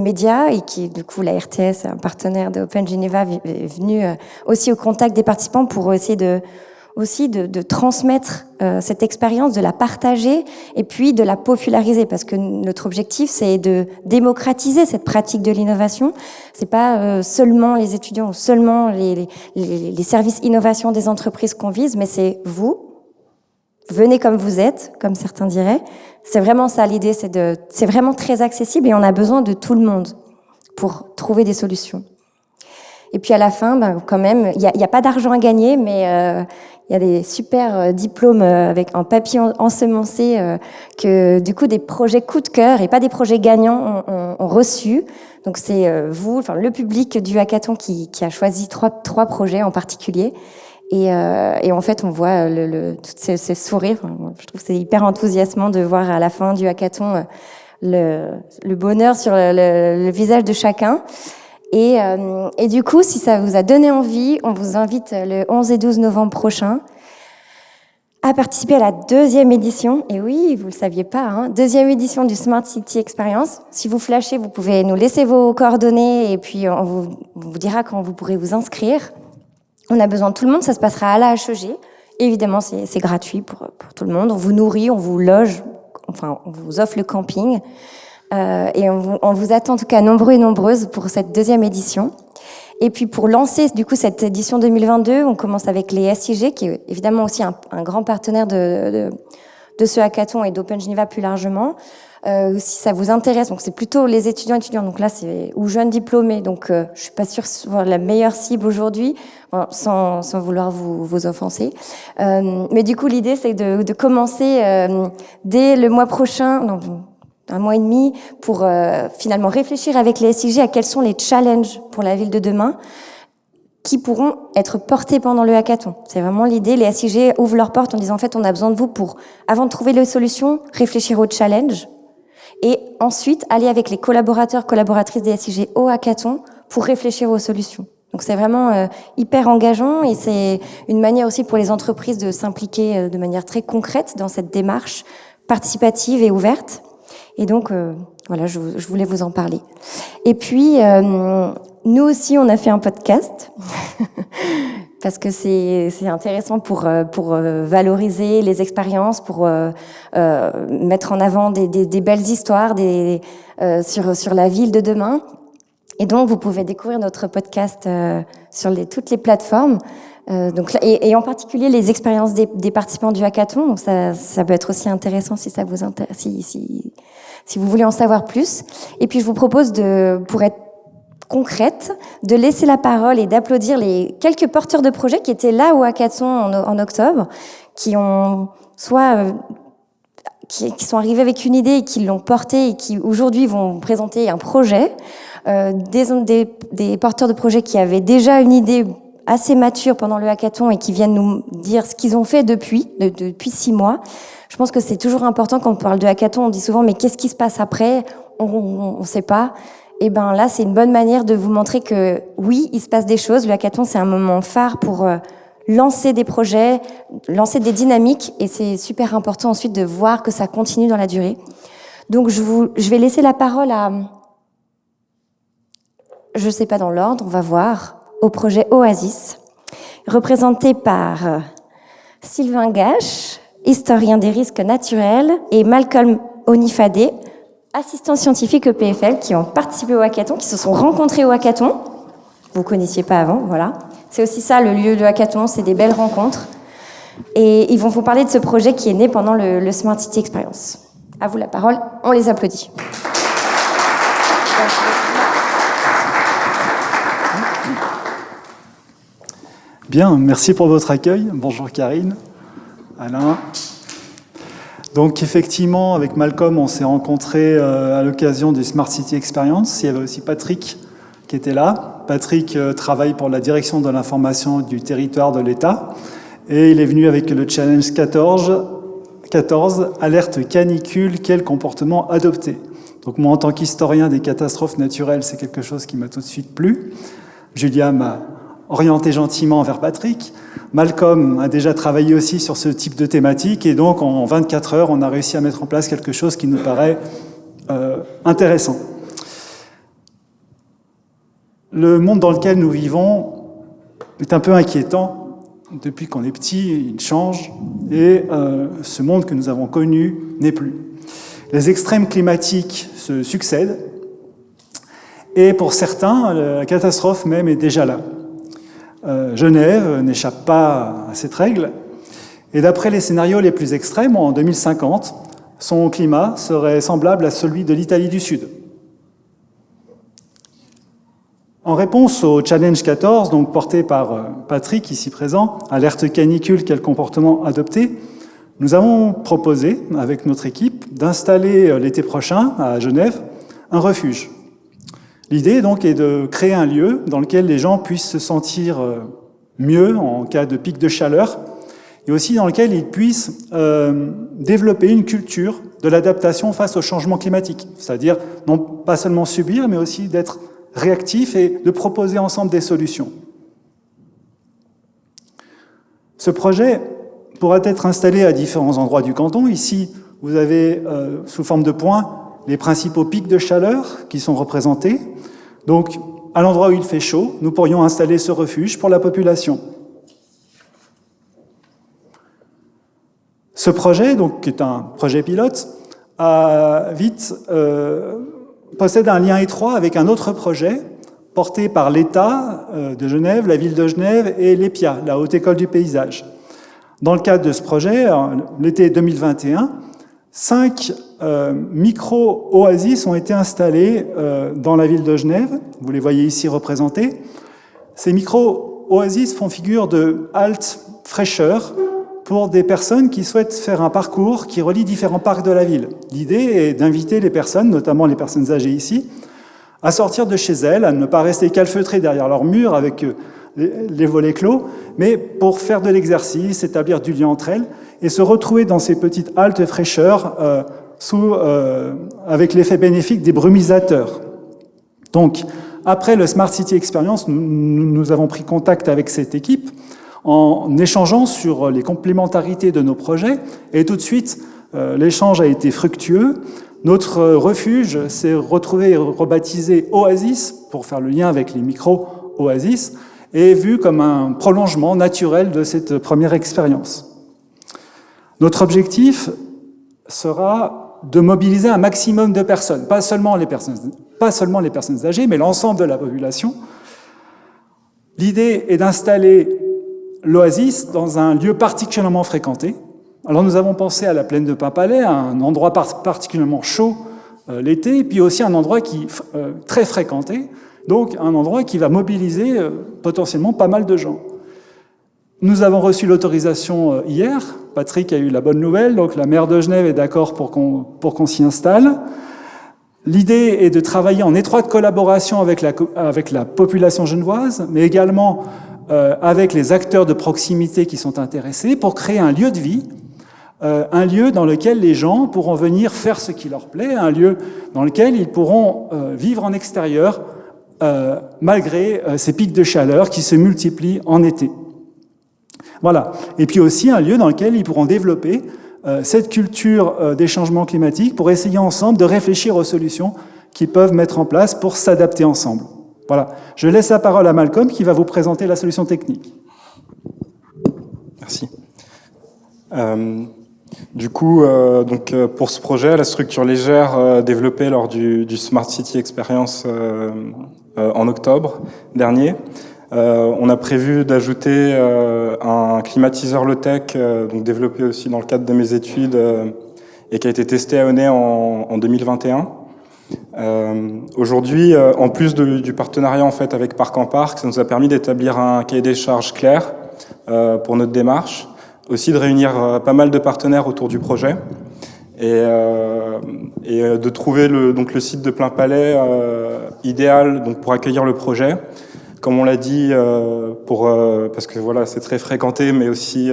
médias et qui, du coup, la RTS, un partenaire de Open Geneva, est venu aussi au contact des participants pour essayer de transmettre cette expérience, de la partager et puis de la populariser, parce que notre objectif, c'est de démocratiser cette pratique de l'innovation. C'est pas seulement les étudiants ou seulement les services innovation des entreprises qu'on vise, mais c'est vous. Venez comme vous êtes, comme certains diraient. C'est vraiment ça l'idée, c'est vraiment très accessible et on a besoin de tout le monde pour trouver des solutions. Et puis à la fin, quand même, il y a pas d'argent à gagner, mais il y a des super diplômes en papier ensemencé que du coup des projets coup de cœur et pas des projets gagnants ont reçu. Donc c'est vous, enfin le public du hackathon qui a choisi trois projets en particulier. Et en fait, on voit tous ces sourires. Je trouve que c'est hyper enthousiasmant de voir à la fin du hackathon le bonheur sur le visage de chacun. Et du coup, si ça vous a donné envie, on vous invite le 11 et 12 novembre prochain à participer à la 2e édition. Et oui, vous le saviez pas, hein, 2e édition du Smart City Experience. Si vous flashez, vous pouvez nous laisser vos coordonnées et puis on vous dira quand vous pourrez vous inscrire. On a besoin de tout le monde, ça se passera à la HEG. Évidemment, c'est gratuit pour tout le monde. On vous nourrit, on vous loge, enfin, on vous offre le camping. Et on vous attend en tout cas nombreux et nombreuses pour cette 2e édition. Et puis pour lancer du coup cette édition 2022, on commence avec les SIG, qui est évidemment aussi un grand partenaire de ce hackathon et d'Open Geneva plus largement. Si ça vous intéresse, donc c'est plutôt les étudiants, donc là c'est ou jeunes diplômés, donc je suis pas sûre que la meilleure cible aujourd'hui, sans vouloir vous offenser. Mais du coup l'idée c'est de commencer dès le mois prochain, donc un mois et demi, pour finalement réfléchir avec les SIG à quels sont les challenges pour la ville de demain qui pourront être portés pendant le hackathon. C'est vraiment l'idée. Les SIG ouvrent leurs portes en disant en fait on a besoin de vous pour, avant de trouver les solutions, réfléchir aux challenges. Et ensuite, aller avec les collaboratrices des SIG au hackathon pour réfléchir aux solutions. Donc c'est vraiment hyper engageant et c'est une manière aussi pour les entreprises de s'impliquer de manière très concrète dans cette démarche participative et ouverte. Et donc, voilà, je voulais vous en parler. Et puis, nous aussi, on a fait un podcast. parce que c'est intéressant pour valoriser les expériences, pour mettre en avant des belles histoires sur la ville de demain. Et donc, vous pouvez découvrir notre podcast sur toutes les plateformes. Et en particulier les expériences des participants du hackathon. Donc ça peut être aussi intéressant si ça vous intéresse, si vous voulez en savoir plus. Et puis je vous propose pour être concrète, de laisser la parole et d'applaudir les quelques porteurs de projets qui étaient là au hackathon en octobre, qui sont arrivés avec une idée et qui l'ont portée et qui aujourd'hui vont présenter un projet. Des porteurs de projets qui avaient déjà une idée assez matures pendant le hackathon et qui viennent nous dire ce qu'ils ont fait depuis 6 mois. Je pense que c'est toujours important quand on parle de hackathon, on dit souvent mais qu'est-ce qui se passe après ? On sait pas. Et ben là, c'est une bonne manière de vous montrer que oui, il se passe des choses. Le hackathon, c'est un moment phare pour lancer des projets, lancer des dynamiques et c'est super important ensuite de voir que ça continue dans la durée. Donc je vais laisser la parole à, je sais pas dans l'ordre, on va voir, au projet Oasis, représenté par Sylvain Gache, historien des risques naturels, et Malcolm Onifadé, assistant scientifique EPFL, qui ont participé au hackathon, qui se sont rencontrés au hackathon. Vous ne connaissiez pas avant, voilà. C'est aussi ça, le lieu de hackathon, c'est des belles rencontres. Et ils vont vous parler de ce projet qui est né pendant le Smart City Experience. À vous la parole, on les applaudit. Bien, merci pour votre accueil. Bonjour Karine, Alain. Donc effectivement, avec Malcolm, on s'est rencontrés à l'occasion du Smart City Experience. Il y avait aussi Patrick qui était là. Patrick travaille pour la direction de l'information du territoire de l'État. Et il est venu avec le challenge 14, alerte canicule, quel comportement adopter ? Donc moi, en tant qu'historien des catastrophes naturelles, c'est quelque chose qui m'a tout de suite plu. Julia m'a orienté gentiment vers Patrick. Malcolm a déjà travaillé aussi sur ce type de thématique et donc en 24 heures, on a réussi à mettre en place quelque chose qui nous paraît intéressant. Le monde dans lequel nous vivons est un peu inquiétant. Depuis qu'on est petit, il change et ce monde que nous avons connu n'est plus. Les extrêmes climatiques se succèdent et pour certains, la catastrophe même est déjà là. Genève n'échappe pas à cette règle. Et d'après les scénarios les plus extrêmes, en 2050, son climat serait semblable à celui de l'Italie du Sud. En réponse au Challenge 14, donc porté par Patrick, ici présent, alerte canicule, quel comportement adopter, nous avons proposé, avec notre équipe, d'installer l'été prochain, à Genève, un refuge. L'idée, donc, est de créer un lieu dans lequel les gens puissent se sentir mieux en cas de pic de chaleur et aussi dans lequel ils puissent développer une culture de l'adaptation face au changement climatique. C'est-à-dire, non pas seulement subir, mais aussi d'être réactif et de proposer ensemble des solutions. Ce projet pourra être installé à différents endroits du canton. Ici, vous avez, sous forme de points, les principaux pics de chaleur qui sont représentés. Donc, à l'endroit où il fait chaud, nous pourrions installer ce refuge pour la population. Ce projet, donc, qui est un projet pilote, possède un lien étroit avec un autre projet porté par l'État de Genève, la ville de Genève et l'EPIA, la Haute École du Paysage. Dans le cadre de ce projet, l'été 2021, 5 micro-oasis ont été installés dans la ville de Genève. Vous les voyez ici représentés. Ces micro-oasis font figure de halte fraîcheur pour des personnes qui souhaitent faire un parcours qui relie différents parcs de la ville. L'idée est d'inviter les personnes, notamment les personnes âgées ici, à sortir de chez elles, à ne pas rester calfeutrées derrière leur mur avec les volets clos, mais pour faire de l'exercice, établir du lien entre elles et se retrouver dans ces petites haltes fraîcheurs avec l'effet bénéfique des brumisateurs. Donc, après le Smart City Experience, nous avons pris contact avec cette équipe en échangeant sur les complémentarités de nos projets et tout de suite, l'échange a été fructueux. Notre refuge s'est retrouvé rebaptisé Oasis pour faire le lien avec les micro-oasis est vu comme un prolongement naturel de cette première expérience. Notre objectif sera de mobiliser un maximum de personnes, pas seulement les personnes âgées, mais l'ensemble de la population. L'idée est d'installer l'Oasis dans un lieu particulièrement fréquenté. Alors nous avons pensé à la plaine de Paimpalais, à un endroit particulièrement chaud l'été, et puis aussi un endroit qui très fréquenté, donc un endroit qui va mobiliser potentiellement pas mal de gens. Nous avons reçu l'autorisation hier. Patrick a eu la bonne nouvelle, donc la maire de Genève est d'accord pour qu'on s'y installe. L'idée est de travailler en étroite collaboration avec la population genevoise, mais également avec les acteurs de proximité qui sont intéressés pour créer un lieu de vie, un lieu dans lequel les gens pourront venir faire ce qui leur plaît, un lieu dans lequel ils pourront vivre en extérieur malgré ces pics de chaleur qui se multiplient en été. Voilà. Et puis aussi un lieu dans lequel ils pourront développer cette culture des changements climatiques pour essayer ensemble de réfléchir aux solutions qu'ils peuvent mettre en place pour s'adapter ensemble. Voilà. Je laisse la parole à Malcolm qui va vous présenter la solution technique. Merci. Du coup, pour ce projet, la structure légère développée lors du Smart City Experience en octobre dernier, on a prévu d'ajouter un climatiseur low-tech, donc développé aussi dans le cadre de mes études et qui a été testé à Honnay en 2021. Aujourd'hui, en plus du partenariat en fait avec Parc en Parc, ça nous a permis d'établir un cahier des charges clair pour notre démarche, aussi de réunir pas mal de partenaires autour du projet et de trouver le site de Plainpalais idéal donc pour accueillir le projet. Comme on l'a dit, parce que voilà, c'est très fréquenté, mais aussi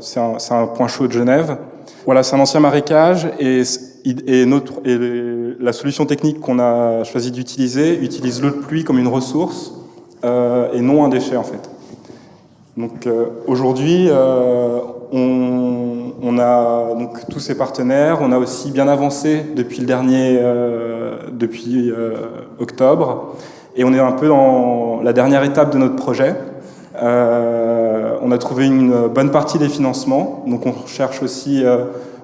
c'est un point chaud de Genève. Voilà, c'est un ancien marécage et la solution technique qu'on a choisi d'utiliser utilise l'eau de pluie comme une ressource et non un déchet en fait. Donc aujourd'hui, on a donc tous ces partenaires. On a aussi bien avancé depuis octobre. Et on est un peu dans la dernière étape de notre projet. On a trouvé une bonne partie des financements, donc on cherche aussi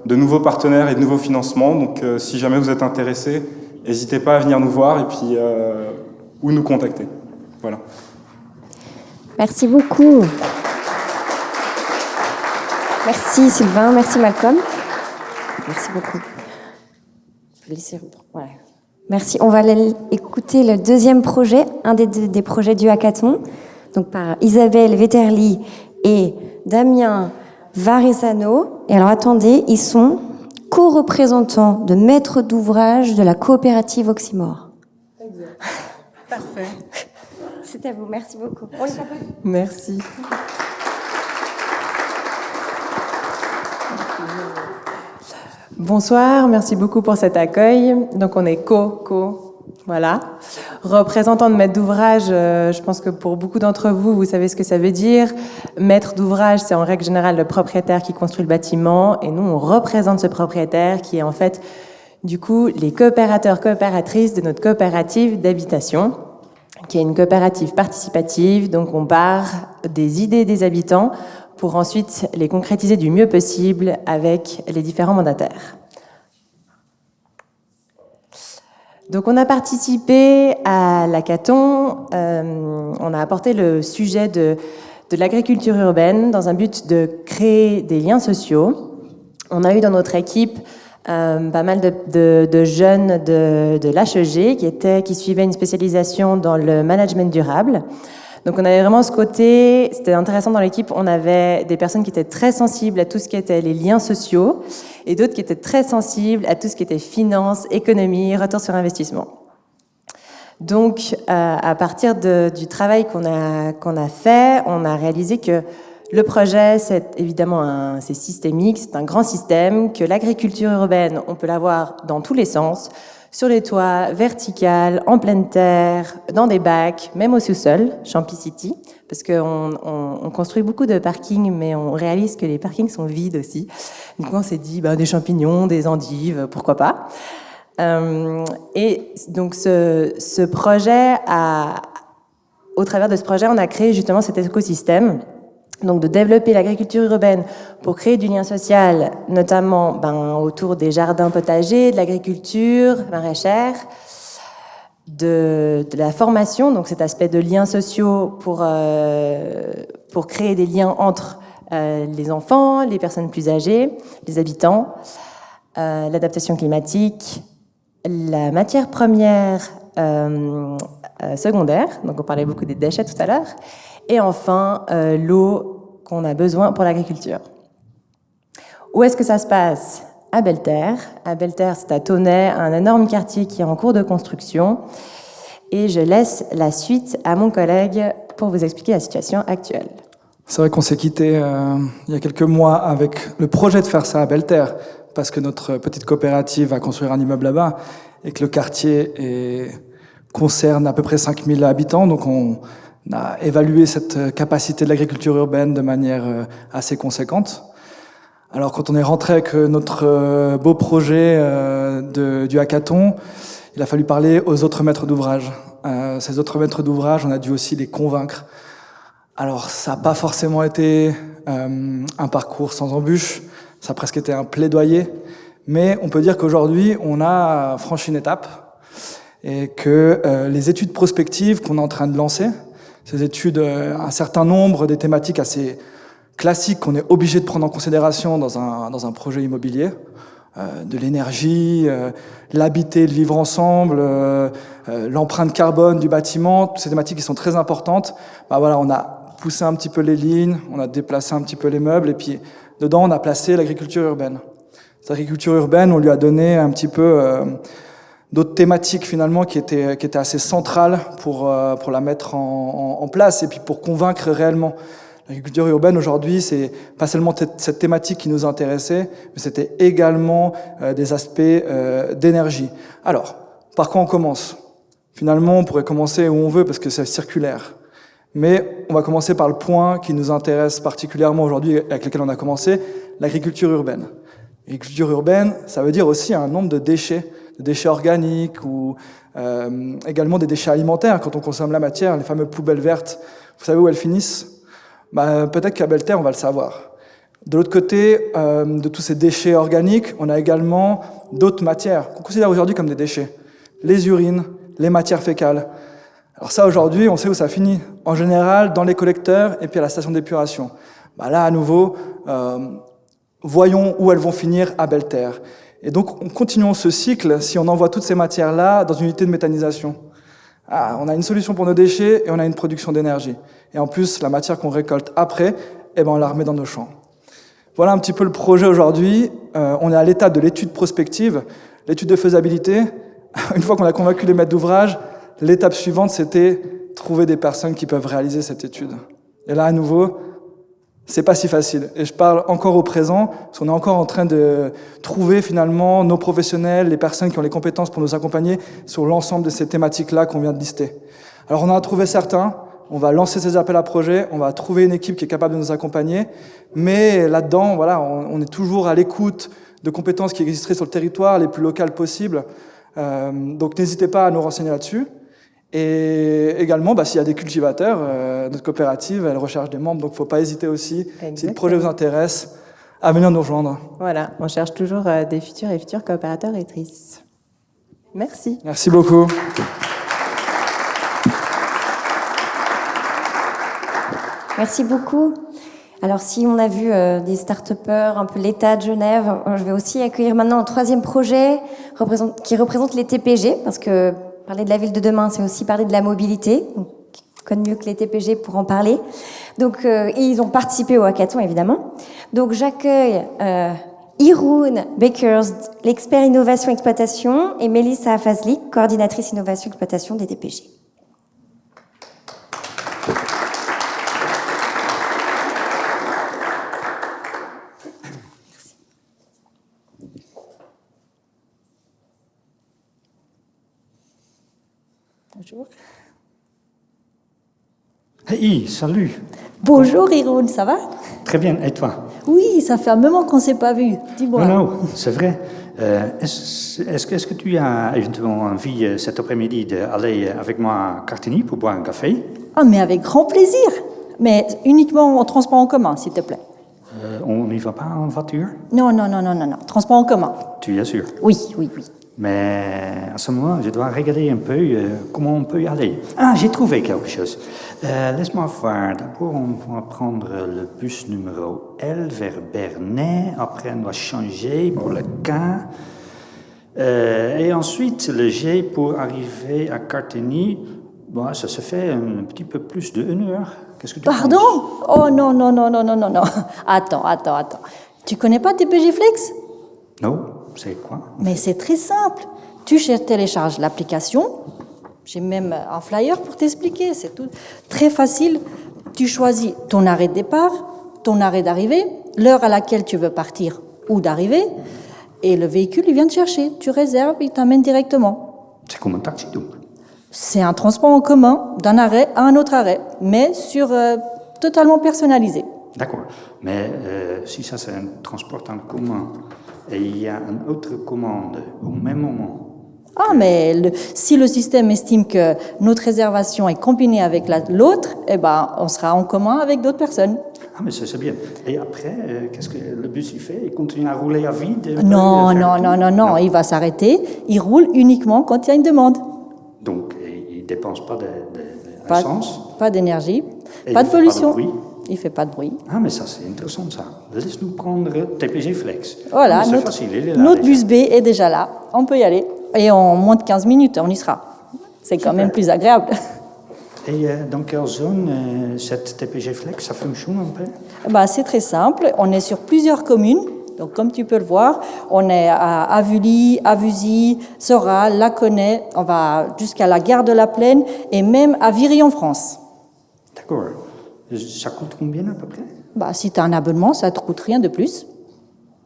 de nouveaux partenaires et de nouveaux financements. Donc si jamais vous êtes intéressés, n'hésitez pas à venir nous voir et puis ou nous contacter. Voilà. Merci beaucoup. Merci Sylvain, merci Malcolm. Merci beaucoup. Je vais laisser... Voilà. Merci. On va écouter le deuxième projet, un des projets du hackathon, donc par Isabelle Vetterli et Damien Varesano. Et alors attendez, ils sont co-représentants de maîtres d'ouvrage de la coopérative Oxymore. Parfait. C'est à vous, merci beaucoup. Merci. Bonsoir, merci beaucoup pour cet accueil. Donc on est voilà. Représentant de maître d'ouvrage, je pense que pour beaucoup d'entre vous, vous savez ce que ça veut dire. Maître d'ouvrage, c'est en règle générale le propriétaire qui construit le bâtiment et nous, on représente ce propriétaire qui est en fait, du coup, les coopérateurs, coopératrices de notre coopérative d'habitation, qui est une coopérative participative. Donc on part des idées des habitants pour ensuite les concrétiser du mieux possible avec les différents mandataires. Donc on a participé à l'hackathon, on a apporté le sujet de l'agriculture urbaine dans un but de créer des liens sociaux. On a eu dans notre équipe pas mal de jeunes de l'HEG qui suivaient une spécialisation dans le management durable. Donc on avait vraiment ce côté, c'était intéressant dans l'équipe, on avait des personnes qui étaient très sensibles à tout ce qui était les liens sociaux et d'autres qui étaient très sensibles à tout ce qui était finance, économie, retour sur investissement. Donc à partir du travail qu'on a fait, on a réalisé que le projet, c'est évidemment c'est systémique, c'est un grand système, que l'agriculture urbaine, on peut l'avoir dans tous les sens, sur les toits, verticales, en pleine terre, dans des bacs, même au sous-sol, Champi City, parce qu'on construit beaucoup de parkings, mais on réalise que les parkings sont vides aussi. Donc on s'est dit, des champignons, des endives, pourquoi pas. Et donc ce projet au travers de ce projet, on a créé justement cet écosystème, donc de développer l'agriculture urbaine pour créer du lien social, notamment autour des jardins potagers, de l'agriculture maraîchère, de la formation, donc cet aspect de liens sociaux pour créer des liens entre les enfants, les personnes plus âgées, les habitants, l'adaptation climatique, la matière première secondaire, donc on parlait beaucoup des déchets tout à l'heure, et enfin l'eau qu'on a besoin pour l'agriculture. Où est-ce que ça se passe ? À Belle-Terre. À Belle-Terre, c'est à Tonnay, un énorme quartier qui est en cours de construction. Et je laisse la suite à mon collègue pour vous expliquer la situation actuelle. C'est vrai qu'on s'est quitté il y a quelques mois avec le projet de faire ça à Belle-Terre, parce que notre petite coopérative va construire un immeuble là-bas et que le quartier concerne à peu près 5000 habitants. Donc on a évalué cette capacité de l'agriculture urbaine de manière assez conséquente. Alors quand on est rentré avec notre beau projet du hackathon, il a fallu parler aux autres maîtres d'ouvrage. Ces autres maîtres d'ouvrage, on a dû aussi les convaincre. Alors ça n'a pas forcément été un parcours sans embûches, ça a presque été un plaidoyer, mais on peut dire qu'aujourd'hui on a franchi une étape et que les études prospectives qu'on est en train de lancer, ces études, un certain nombre des thématiques assez classiques qu'on est obligé de prendre en considération dans un projet immobilier, de l'énergie, l'habiter, le vivre ensemble, l'empreinte carbone du bâtiment, toutes ces thématiques qui sont très importantes. Voilà, on a poussé un petit peu les lignes, on a déplacé un petit peu les meubles, et puis dedans on a placé l'agriculture urbaine. Cette agriculture urbaine, on lui a donné un petit peu d'autres thématiques finalement qui étaient assez centrales pour la mettre en place et puis pour convaincre réellement. L'agriculture urbaine aujourd'hui, c'est pas seulement cette thématique qui nous intéressait, mais c'était également des aspects d'énergie. Alors, par quoi on commence ? Finalement, on pourrait commencer où on veut parce que c'est circulaire. Mais on va commencer par le point qui nous intéresse particulièrement aujourd'hui, avec lequel on a commencé, l'agriculture urbaine. L'agriculture urbaine, ça veut dire aussi un nombre de déchets organiques ou également des déchets alimentaires. Quand on consomme la matière, les fameuses poubelles vertes, vous savez où elles finissent ? Peut-être qu'à Belle-Terre, on va le savoir. De l'autre côté de tous ces déchets organiques, on a également d'autres matières qu'on considère aujourd'hui comme des déchets. Les urines, les matières fécales. Alors ça, aujourd'hui, on sait où ça finit. En général, dans les collecteurs et puis à la station d'épuration. Là, à nouveau, voyons où elles vont finir à Belle-Terre. Et donc, continuons ce cycle si on envoie toutes ces matières-là dans une unité de méthanisation. On a une solution pour nos déchets et on a une production d'énergie. Et en plus, la matière qu'on récolte après, on la remet dans nos champs. Voilà un petit peu le projet aujourd'hui. On est à l'étape de l'étude prospective, l'étude de faisabilité. Une fois qu'on a convaincu les maîtres d'ouvrage, l'étape suivante, c'était trouver des personnes qui peuvent réaliser cette étude. Et là, à nouveau, c'est pas si facile. Et je parle encore au présent, parce qu'on est encore en train de trouver finalement nos professionnels, les personnes qui ont les compétences pour nous accompagner sur l'ensemble de ces thématiques-là qu'on vient de lister. Alors on en a trouvé certains, on va lancer ces appels à projets, on va trouver une équipe qui est capable de nous accompagner, mais là-dedans, voilà, on est toujours à l'écoute de compétences qui existeraient sur le territoire, les plus locales possibles. Donc n'hésitez pas à nous renseigner là-dessus. Et également, s'il y a des cultivateurs, notre coopérative, elle recherche des membres, donc il ne faut pas hésiter aussi, Exactement. Si le projet vous intéresse, à venir nous rejoindre. Voilà, on cherche toujours des futurs et futurs coopérateurs et actrices. Merci. Merci beaucoup. Merci beaucoup. Alors, si on a vu des start-upers, un peu l'État de Genève, je vais aussi accueillir maintenant un troisième projet qui représente les TPG, parce que parler de la ville de demain, c'est aussi parler de la mobilité. Donc, qui connaît mieux que les TPG pour en parler. Donc, ils ont participé au hackathon, évidemment. Donc, j'accueille Iroun Bakers, l'expert innovation exploitation, et Mélissa Fazli, coordinatrice innovation exploitation des TPG. Bonjour. Hey, salut. Bonjour Iroun, ça va? Très bien, et toi? Oui, ça fait un moment qu'on ne s'est pas vu. Dis-moi. Non, c'est vrai. Est-ce que tu as éventuellement envie cet après-midi d'aller avec moi à Cartigny pour boire un café? Ah, mais avec grand plaisir. Mais uniquement en transport en commun, s'il te plaît. On n'y va pas en voiture? Non, non, non, non, non, non. Transport en commun. Tu es sûr? Oui, oui, oui. Mais à ce moment, je dois regarder un peu comment on peut y aller. Ah, j'ai trouvé quelque chose. Laisse-moi voir. D'abord, on va prendre le bus numéro L vers Bernay. Après, on doit changer pour le K. Et ensuite, le G pour arriver à Cartigny. Bon, ça se fait un petit peu plus de 1 heure. Qu'est-ce que tu Pardon? penses? Oh non, non, non, non, non, non, non. Attends. Tu connais pas TPG Flex? Non, c'est quoi? Mais c'est très simple. Tu télécharges l'application. J'ai même un flyer pour t'expliquer. C'est tout très facile. Tu choisis ton arrêt de départ, ton arrêt d'arrivée, l'heure à laquelle tu veux partir ou d'arriver, et le véhicule, il vient te chercher. Tu réserves, il t'amène directement. C'est comme un taxi, donc. C'est un transport en commun d'un arrêt à un autre arrêt, mais totalement personnalisé. D'accord. Mais si ça, c'est un transport en commun et il y a une autre commande au même moment. Ah, mais si le système estime que notre réservation est combinée avec l'autre, eh ben, on sera en commun avec d'autres personnes. Ah, mais c'est bien. Et après, qu'est-ce que le bus il fait? Il continue à rouler à vide? Non, il va s'arrêter. Il roule uniquement quand il y a une demande. Donc, il ne dépense pas d'essence? Pas d'énergie, Et pas de pollution. Il ne fait pas de bruit? Il ne fait pas de bruit. Ah, mais ça, c'est intéressant, ça. Laisse-nous prendre TPG Flex. Voilà, c'est facile, il est là, notre déjà. bus B est déjà là. On peut y aller. Et en moins de 15 minutes, on y sera. C'est quand même plus agréable. Et dans quelle zone cette TPG Flex, ça fonctionne un peu? Bah, c'est très simple. On est sur plusieurs communes. Donc, comme tu peux le voir, on est à Avully, Avusy, Soral, Laconay. On va jusqu'à la gare de la Plaine et même à Viry en France. D'accord. Ça coûte combien à peu près? Bah, si tu as un abonnement, ça ne te coûte rien de plus.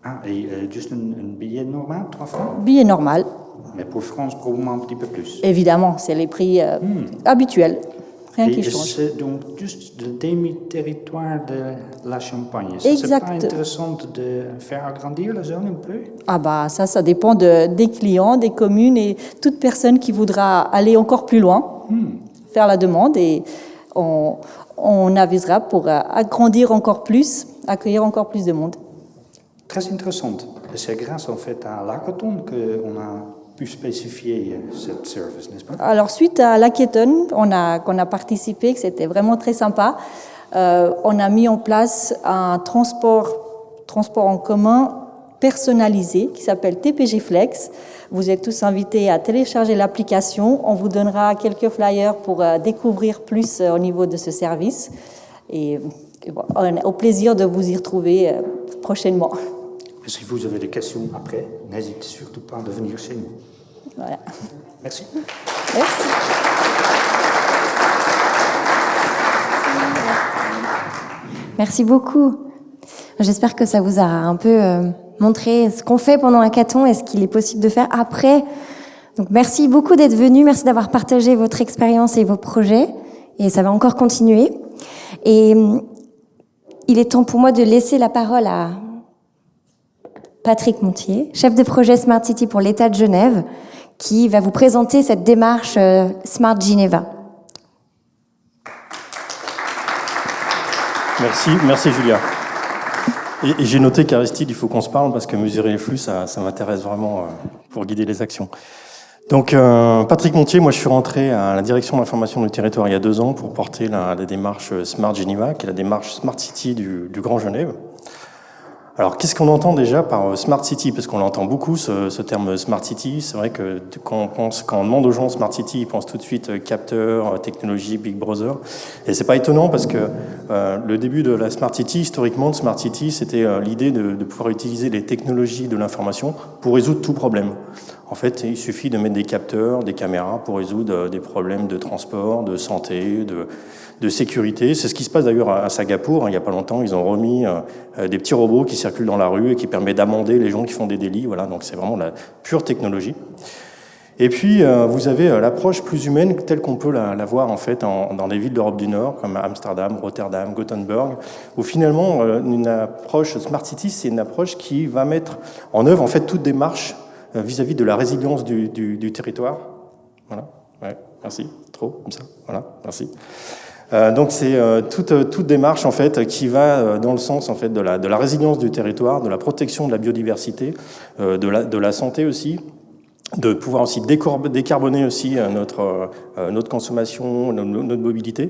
Ah, et juste un billet normal, 3 francs? Billet normal. Mais pour France, probablement un petit peu plus. Évidemment, c'est les prix habituels. Rien qui change. C'est donc juste le demi-territoire de la Champagne. Exact. C'est pas intéressant de faire agrandir la zone un peu? Ah bah ça dépend des clients, des communes et toute personne qui voudra aller encore plus loin, faire la demande et on avisera pour agrandir encore plus, accueillir encore plus de monde. Très intéressant. C'est grâce en fait à l'hackathon qu'on a pu spécifier cette service, n'est-ce pas? Alors suite à l'hackathon, qu'on a participé, que c'était vraiment très sympa, on a mis en place un transport en commun personnalisé qui s'appelle TPG Flex. Vous êtes tous invités à télécharger l'application. On vous donnera quelques flyers pour découvrir plus au niveau de ce service. Et bon, on a au plaisir de vous y retrouver prochainement. Si vous avez des questions après, n'hésitez surtout pas de venir chez nous. Voilà. Merci. Merci. Merci beaucoup. J'espère que ça vous a un peu montré ce qu'on fait pendant un hackathon et ce qu'il est possible de faire après. Donc merci beaucoup d'être venus, merci d'avoir partagé votre expérience et vos projets. Et ça va encore continuer. Et il est temps pour moi de laisser la parole à Patrick Montier, chef de projet Smart City pour l'État de Genève, qui va vous présenter cette démarche Smart Geneva. Merci Julia. Et j'ai noté qu'Aristide, il faut qu'on se parle parce que mesurer les flux, ça m'intéresse vraiment pour guider les actions. Donc Patrick Montier, moi je suis rentré à la direction de l'information du territoire il y a 2 ans pour porter la démarche Smart Geneva, qui est la démarche Smart City du Grand Genève. Alors, qu'est-ce qu'on entend déjà par Smart City? Parce qu'on l'entend beaucoup, ce terme Smart City. C'est vrai que quand on demande aux gens Smart City, ils pensent tout de suite capteurs, technologie, Big Brother. Et c'est pas étonnant parce que le début de la Smart City, historiquement, de Smart City, c'était l'idée de pouvoir utiliser les technologies de l'information pour résoudre tout problème. En fait, il suffit de mettre des capteurs, des caméras pour résoudre des problèmes de transport, de santé, de sécurité. C'est ce qui se passe d'ailleurs à Singapour. Il n'y a pas longtemps, ils ont remis des petits robots qui circulent dans la rue et qui permettent d'amender les gens qui font des délits. Voilà, donc c'est vraiment la pure technologie. Et puis, vous avez l'approche plus humaine telle qu'on peut la voir en fait dans des villes d'Europe du Nord, comme Amsterdam, Rotterdam, Gothenburg, où finalement, une approche Smart City, c'est une approche qui va mettre en œuvre en fait toute démarche vis-à-vis de la résilience du territoire. Voilà, ouais, merci, trop, comme ça, voilà, merci. Donc c'est toute démarche en fait qui va dans le sens en fait de la résilience du territoire, de la protection de la biodiversité, de la santé aussi, de pouvoir aussi décarboner aussi notre consommation, notre mobilité.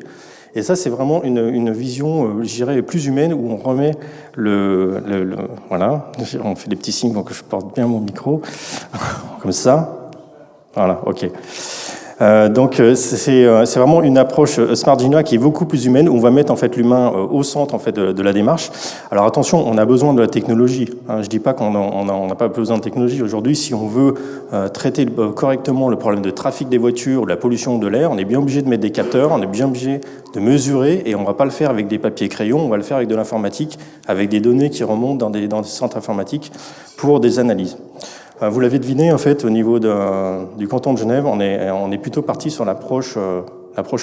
Et ça, c'est vraiment une vision, je dirais, plus humaine, où on remet voilà, on fait des petits signes pour que je porte bien mon micro, comme ça. Voilà, ok. Donc c'est vraiment une approche Smart Geneva qui est beaucoup plus humaine, où on va mettre en fait l'humain au centre en fait de la démarche. Alors attention, on a besoin de la technologie. Je dis pas qu'on n'a pas besoin de technologie aujourd'hui. Si on veut traiter correctement le problème de trafic des voitures ou la pollution de l'air, on est bien obligé de mettre des capteurs, on est bien obligé de mesurer, et on va pas le faire avec des papiers crayons, on va le faire avec de l'informatique, avec des données qui remontent dans des centres informatiques pour des analyses. Vous l'avez deviné, en fait, au niveau du canton de Genève, on est plutôt parti sur l'approche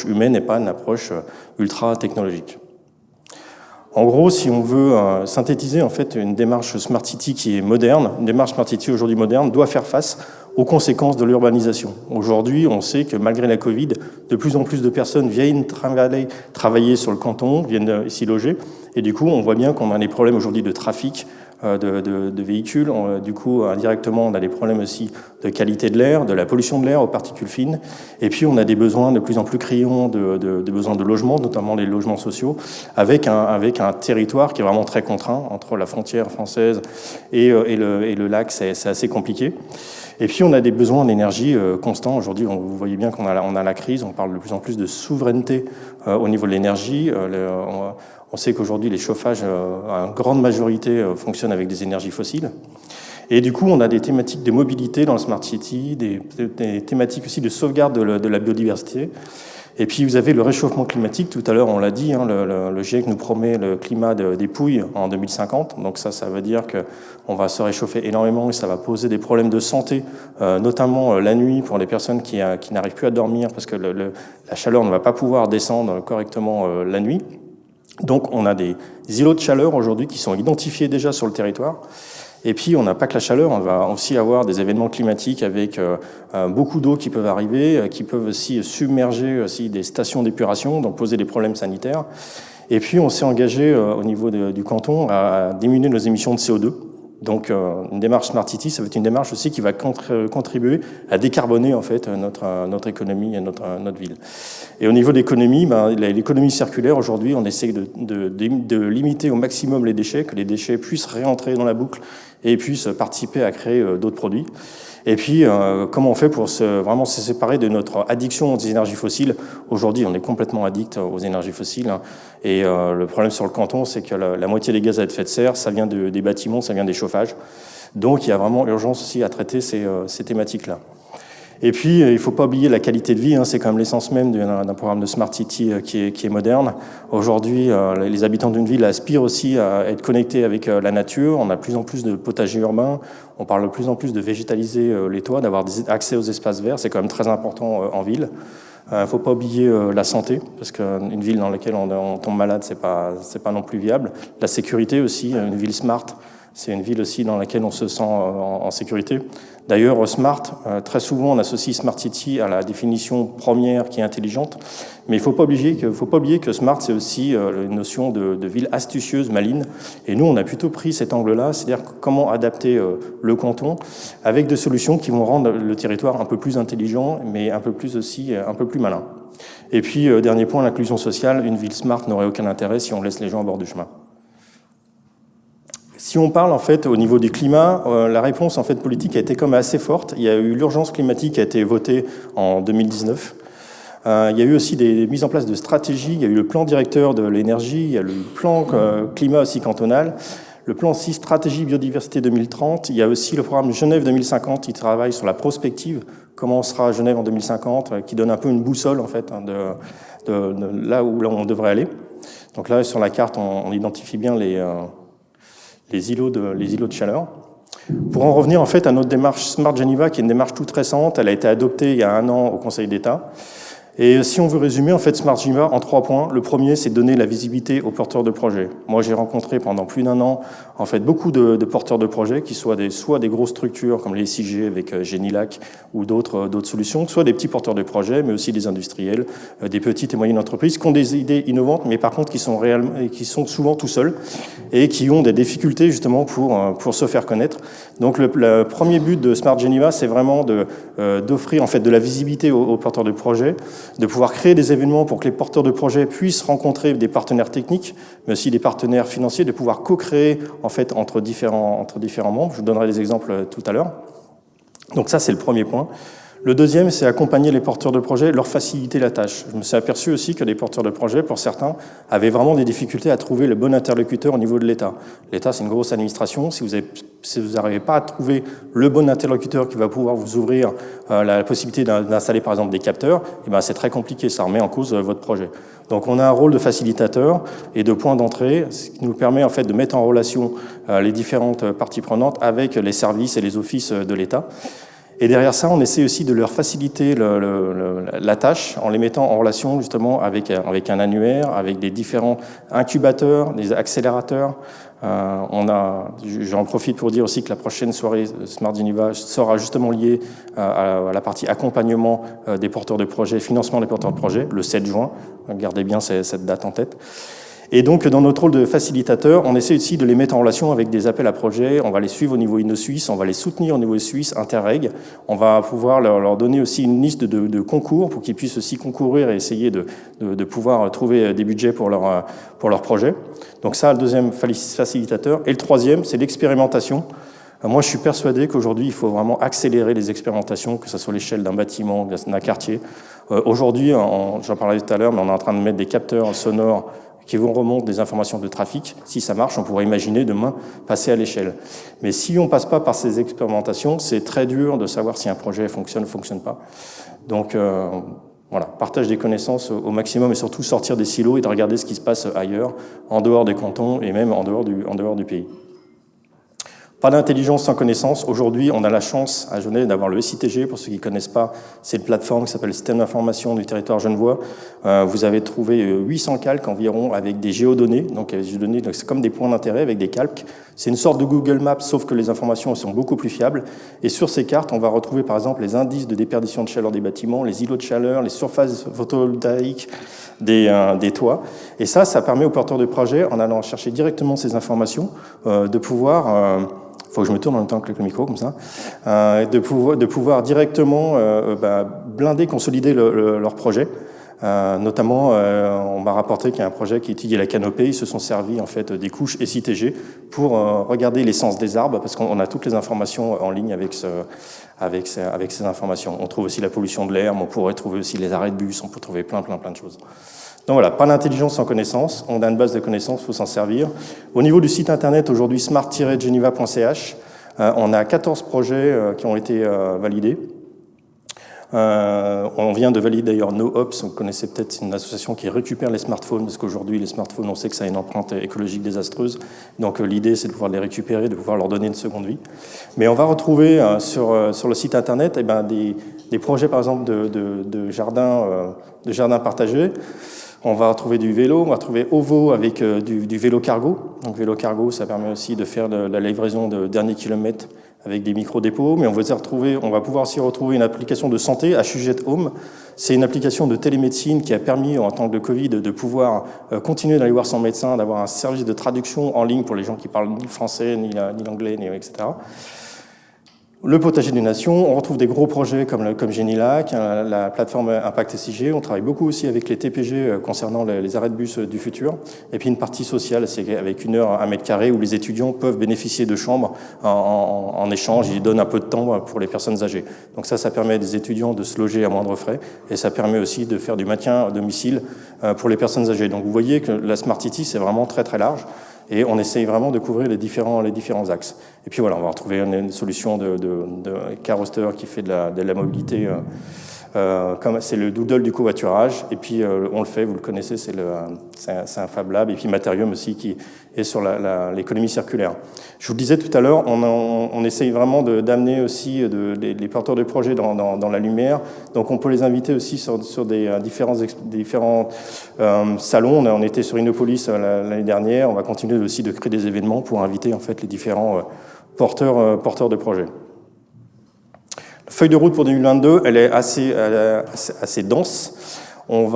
humaine et pas une approche ultra technologique. En gros, si on veut synthétiser en fait une démarche Smart City qui est moderne, une démarche Smart City aujourd'hui moderne doit faire face aux conséquences de l'urbanisation. Aujourd'hui, on sait que malgré la Covid, de plus en plus de personnes viennent travailler sur le canton, viennent ici loger, et du coup, on voit bien qu'on a des problèmes aujourd'hui de trafic, de véhicules. Du coup, indirectement, on a des problèmes aussi de qualité de l'air, de la pollution de l'air aux particules fines. Et puis, on a des besoins de plus en plus criants de besoins de logement, notamment les logements sociaux, avec un territoire qui est vraiment très contraint entre la frontière française et le lac. C'est assez compliqué. Et puis, on a des besoins d'énergie constants. Aujourd'hui, vous voyez bien qu'on a la crise. On parle de plus en plus de souveraineté au niveau de l'énergie. On sait qu'aujourd'hui, les chauffages, en grande majorité, fonctionnent avec des énergies fossiles. Et du coup, on a des thématiques de mobilité dans le Smart City, des thématiques aussi de sauvegarde de la biodiversité. Et puis, vous avez le réchauffement climatique. Tout à l'heure, on l'a dit, le GIEC nous promet le climat des Pouilles en 2050. Donc ça veut dire qu'on va se réchauffer énormément et ça va poser des problèmes de santé, notamment la nuit pour les personnes qui n'arrivent plus à dormir parce que la chaleur ne va pas pouvoir descendre correctement la nuit. Donc on a des îlots de chaleur aujourd'hui qui sont identifiés déjà sur le territoire. Et puis on n'a pas que la chaleur, on va aussi avoir des événements climatiques avec beaucoup d'eau qui peuvent arriver, qui peuvent aussi submerger aussi des stations d'épuration, donc poser des problèmes sanitaires. Et puis on s'est engagé au niveau du canton à diminuer nos émissions de CO2. Donc une démarche Smart City, ça va être une démarche aussi qui va contribuer à décarboner en fait notre économie et notre ville. Et au niveau de l'économie, l'économie circulaire aujourd'hui, on essaie de limiter au maximum les déchets, que les déchets puissent réentrer dans la boucle et puissent participer à créer d'autres produits. Et puis, comment on fait pour vraiment se séparer de notre addiction aux énergies fossiles? Aujourd'hui, on est complètement addict aux énergies fossiles. Et le problème sur le canton, c'est que la moitié des gaz à effet de serre, ça vient des bâtiments, ça vient des chauffages. Donc, il y a vraiment urgence aussi à traiter ces thématiques-là. Et puis, il ne faut pas oublier la qualité de vie. C'est quand même l'essence même d'un programme de Smart City qui est moderne. Aujourd'hui, les habitants d'une ville aspirent aussi à être connectés avec la nature. On a de plus en plus de potagers urbains. On parle de plus en plus de végétaliser les toits, d'avoir accès aux espaces verts. C'est quand même très important en ville. Il ne faut pas oublier la santé, parce qu'une ville dans laquelle on tombe malade, c'est pas non plus viable. La sécurité aussi, une ville smart, c'est une ville aussi dans laquelle on se sent en sécurité. D'ailleurs, smart, très souvent on associe Smart City à la définition première qui est intelligente, mais il ne faut pas oublier que smart, c'est aussi une notion de ville astucieuse, maligne. Et nous, on a plutôt pris cet angle-là, c'est-à-dire comment adapter le canton avec des solutions qui vont rendre le territoire un peu plus intelligent, mais un peu plus malin. Et puis, dernier point, l'inclusion sociale. Une ville smart n'aurait aucun intérêt si on laisse les gens au bord du chemin. Si on parle en fait au niveau du climat, la réponse en fait politique a été comme assez forte. Il y a eu l'urgence climatique qui a été votée en 2019. Il y a eu aussi des mises en place de stratégies. Il y a eu le plan directeur de l'énergie, il y a le plan climat aussi cantonal, le plan 6 stratégie biodiversité 2030. Il y a aussi le programme Genève 2050 qui travaille sur la prospective, comment sera Genève en 2050, qui donne un peu une boussole en fait de là où on devrait aller. Donc là sur la carte on identifie bien les îlots de chaleur. Pour en revenir en fait à notre démarche Smart Geneva, qui est une démarche toute récente, elle a été adoptée il y a 1 an au Conseil d'État. Et si on veut résumer, en fait, Smart Geneva en 3 points. Le premier, c'est donner la visibilité aux porteurs de projets. Moi, j'ai rencontré pendant plus d'1 an, en fait, beaucoup de porteurs de projets qui soient des grosses structures comme les SIG avec Genilac ou d'autres solutions, soit des petits porteurs de projets, mais aussi des industriels, des petites et moyennes entreprises qui ont des idées innovantes, mais par contre qui sont souvent tout seuls et qui ont des difficultés justement pour se faire connaître. Donc, le premier but de Smart Geneva, c'est vraiment d'offrir en fait de la visibilité aux porteurs de projets, de pouvoir créer des événements pour que les porteurs de projets puissent rencontrer des partenaires techniques, mais aussi des partenaires financiers, de pouvoir co-créer en fait entre différents membres. Je vous donnerai des exemples tout à l'heure. Donc ça, c'est le premier point. Le deuxième, c'est accompagner les porteurs de projets, leur faciliter la tâche. Je me suis aperçu aussi que les porteurs de projets, pour certains, avaient vraiment des difficultés à trouver le bon interlocuteur au niveau de l'État. L'État, c'est une grosse administration. Si vous n'arrivez pas à trouver le bon interlocuteur qui va pouvoir vous ouvrir la possibilité d'installer, par exemple, des capteurs, eh ben, c'est très compliqué. Ça remet en cause votre projet. Donc, on a un rôle de facilitateur et de point d'entrée, ce qui nous permet en fait de mettre en relation les différentes parties prenantes avec les services et les offices de l'État. Et derrière ça, on essaie aussi de leur faciliter la tâche en les mettant en relation justement avec un annuaire, avec des différents incubateurs, des accélérateurs. J'en profite pour dire aussi que la prochaine soirée Smart Geneva sera justement liée à la partie accompagnement des porteurs de projets, financement des porteurs de projets, le 7 juin. Gardez bien cette date en tête. Et donc, dans notre rôle de facilitateur, on essaie aussi de les mettre en relation avec des appels à projets. On va les suivre au niveau Inno-Suisse, on va les soutenir au niveau suisse, Interreg. On va pouvoir leur donner aussi une liste de concours pour qu'ils puissent aussi concourir et essayer de pouvoir trouver des budgets pour leur projet. Donc ça, le deuxième facilitateur. Et le troisième, c'est l'expérimentation. Moi, je suis persuadé qu'aujourd'hui, il faut vraiment accélérer les expérimentations, que ce soit à l'échelle d'un bâtiment, d'un quartier. Aujourd'hui, j'en parlais tout à l'heure, mais on est en train de mettre des capteurs sonores qui vont remonter des informations de trafic. Si ça marche, on pourrait imaginer demain passer à l'échelle. Mais si on ne passe pas par ces expérimentations, c'est très dur de savoir si un projet fonctionne ou ne fonctionne pas. Donc voilà, partage des connaissances au maximum et surtout sortir des silos et de regarder ce qui se passe ailleurs, en dehors des cantons et même en dehors du pays. Pas d'intelligence sans connaissance. Aujourd'hui, on a la chance à Genève d'avoir le SITG. Pour ceux qui ne connaissent pas, c'est une plateforme qui s'appelle le Système d'information du territoire genevois. Vous avez trouvé 800 calques environ avec des géodonnées. Donc, les géodonnées, c'est comme des points d'intérêt avec des calques. C'est une sorte de Google Maps, sauf que les informations sont beaucoup plus fiables. Et sur ces cartes, on va retrouver par exemple les indices de déperdition de chaleur des bâtiments, les îlots de chaleur, les surfaces photovoltaïques des toits. Et ça permet aux porteurs de projets, en allant chercher directement ces informations, de pouvoir... faut que je me tourne en même temps que le micro, comme ça, de pouvoir directement blinder, consolider leur projet. Notamment, on m'a rapporté qu'il y a un projet qui étudie la canopée. Ils se sont servis en fait des couches SITG pour regarder l'essence des arbres, parce qu'on a toutes les informations en ligne avec ces informations. On trouve aussi la pollution de l'air, mais on pourrait trouver aussi les arrêts de bus, on peut trouver plein de choses. Donc voilà, pas d'intelligence sans connaissance. On a une base de connaissances, il faut s'en servir. Au niveau du site internet, aujourd'hui, smart-geneva.ch, on a 14 projets qui ont été validés. On vient de valider d'ailleurs NoOps, vous connaissez peut-être, c'est une association qui récupère les smartphones, parce qu'aujourd'hui les smartphones, on sait que ça a une empreinte écologique désastreuse, donc l'idée c'est de pouvoir les récupérer, de pouvoir leur donner une seconde vie. Mais on va retrouver sur le site internet des projets par exemple de jardins partagés. On va retrouver du vélo, on va retrouver OVO avec du vélo cargo. Donc vélo cargo, ça permet aussi de faire de la livraison de derniers kilomètres avec des micro-dépôts, mais on va pouvoir aussi retrouver une application de santé, HUJet Home. C'est une application de télémédecine qui a permis, en temps de Covid, de pouvoir continuer d'aller voir son médecin, d'avoir un service de traduction en ligne pour les gens qui parlent ni le français, ni l'anglais, etc. Le potager des nations, on retrouve des gros projets comme Genilac, la plateforme Impact SIG. On travaille beaucoup aussi avec les TPG concernant les arrêts de bus du futur. Et puis une partie sociale, c'est avec 1 heure, 1 mètre carré, où les étudiants peuvent bénéficier de chambres en échange. Ils donnent un peu de temps pour les personnes âgées. Donc ça permet à des étudiants de se loger à moindre frais. Et ça permet aussi de faire du maintien à domicile pour les personnes âgées. Donc vous voyez que la Smart City, c'est vraiment très très large. Et on essaye vraiment de couvrir les différents axes. Et puis voilà, on va retrouver une solution de Caroster qui fait de la mobilité Comme c'est le Doodle du covoiturage, et puis on le fait, vous le connaissez, c'est un Fab Lab, et puis Materium aussi qui est sur l'économie circulaire. Je vous le disais tout à l'heure, on essaye vraiment d'amener aussi les porteurs de projets dans la lumière, donc on peut les inviter aussi sur des différents salons. On était sur Innopolis l'année dernière, on va continuer aussi de créer des événements pour inviter en fait les différents porteurs de projets. La feuille de route pour 2022, elle est assez dense. On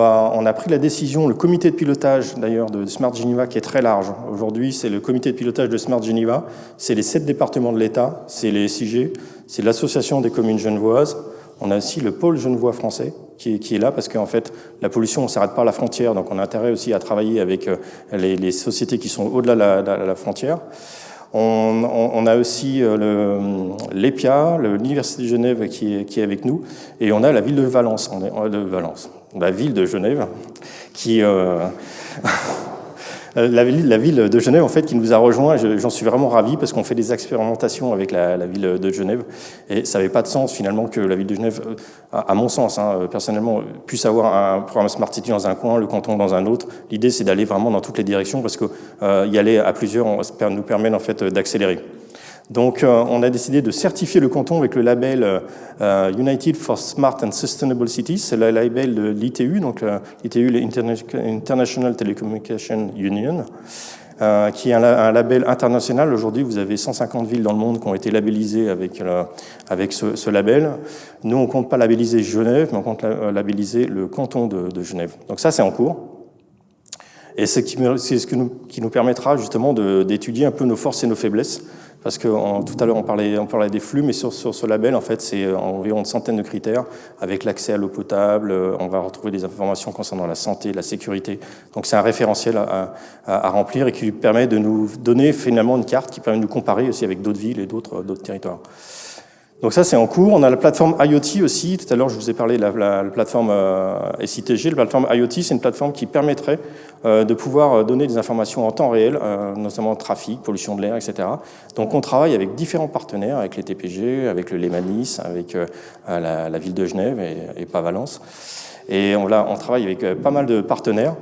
a pris la décision, le comité de pilotage d'ailleurs de Smart Geneva qui est très large. Aujourd'hui, c'est le comité de pilotage de Smart Geneva, c'est les 7 départements de l'État, c'est les SIG, c'est l'association des communes genevoises. On a aussi le pôle genevois français qui est là parce qu'en fait, la pollution, on ne s'arrête pas à la frontière, donc on a intérêt aussi à travailler avec les sociétés qui sont au-delà de la frontière. On a aussi l'EPIA, l'Université de Genève qui est avec nous, et on a la ville de Valence, la ville de Genève, qui la ville de Genève en fait qui nous a rejoint. J'en suis vraiment ravi parce qu'on fait des expérimentations avec la ville de Genève, et ça n'avait pas de sens finalement que la ville de Genève, à mon sens, personnellement, puisse avoir un programme Smart City dans un coin, le canton dans un autre. L'idée c'est d'aller vraiment dans toutes les directions parce que y aller à plusieurs nous permet en fait d'accélérer. Donc, on a décidé de certifier le canton avec le label United for Smart and Sustainable Cities. C'est le label de l'ITU, donc l'ITU, l'International Telecommunication Union, qui est un label international. Aujourd'hui, vous avez 150 villes dans le monde qui ont été labellisées avec ce label. Nous, on ne compte pas labelliser Genève, mais on compte labelliser le canton de Genève. Donc ça, c'est en cours. Et c'est ce qui nous permettra justement d'étudier un peu nos forces et nos faiblesses. Parce que tout à l'heure, on parlait des flux, mais sur ce label, en fait, c'est environ une centaine de critères, avec l'accès à l'eau potable. On va retrouver des informations concernant la santé, la sécurité. Donc, c'est un référentiel à remplir et qui permet de nous donner finalement une carte qui permet de nous comparer aussi avec d'autres villes et d'autres territoires. Donc ça, c'est en cours. On a la plateforme IoT aussi. Tout à l'heure, je vous ai parlé de la plateforme SITG. La plateforme IoT, c'est une plateforme qui permettrait de pouvoir donner des informations en temps réel, notamment trafic, pollution de l'air, etc. Donc on travaille avec différents partenaires, avec les TPG, avec le Lemanis, avec la ville de Genève et pas Valence. Et on travaille avec pas mal de partenaires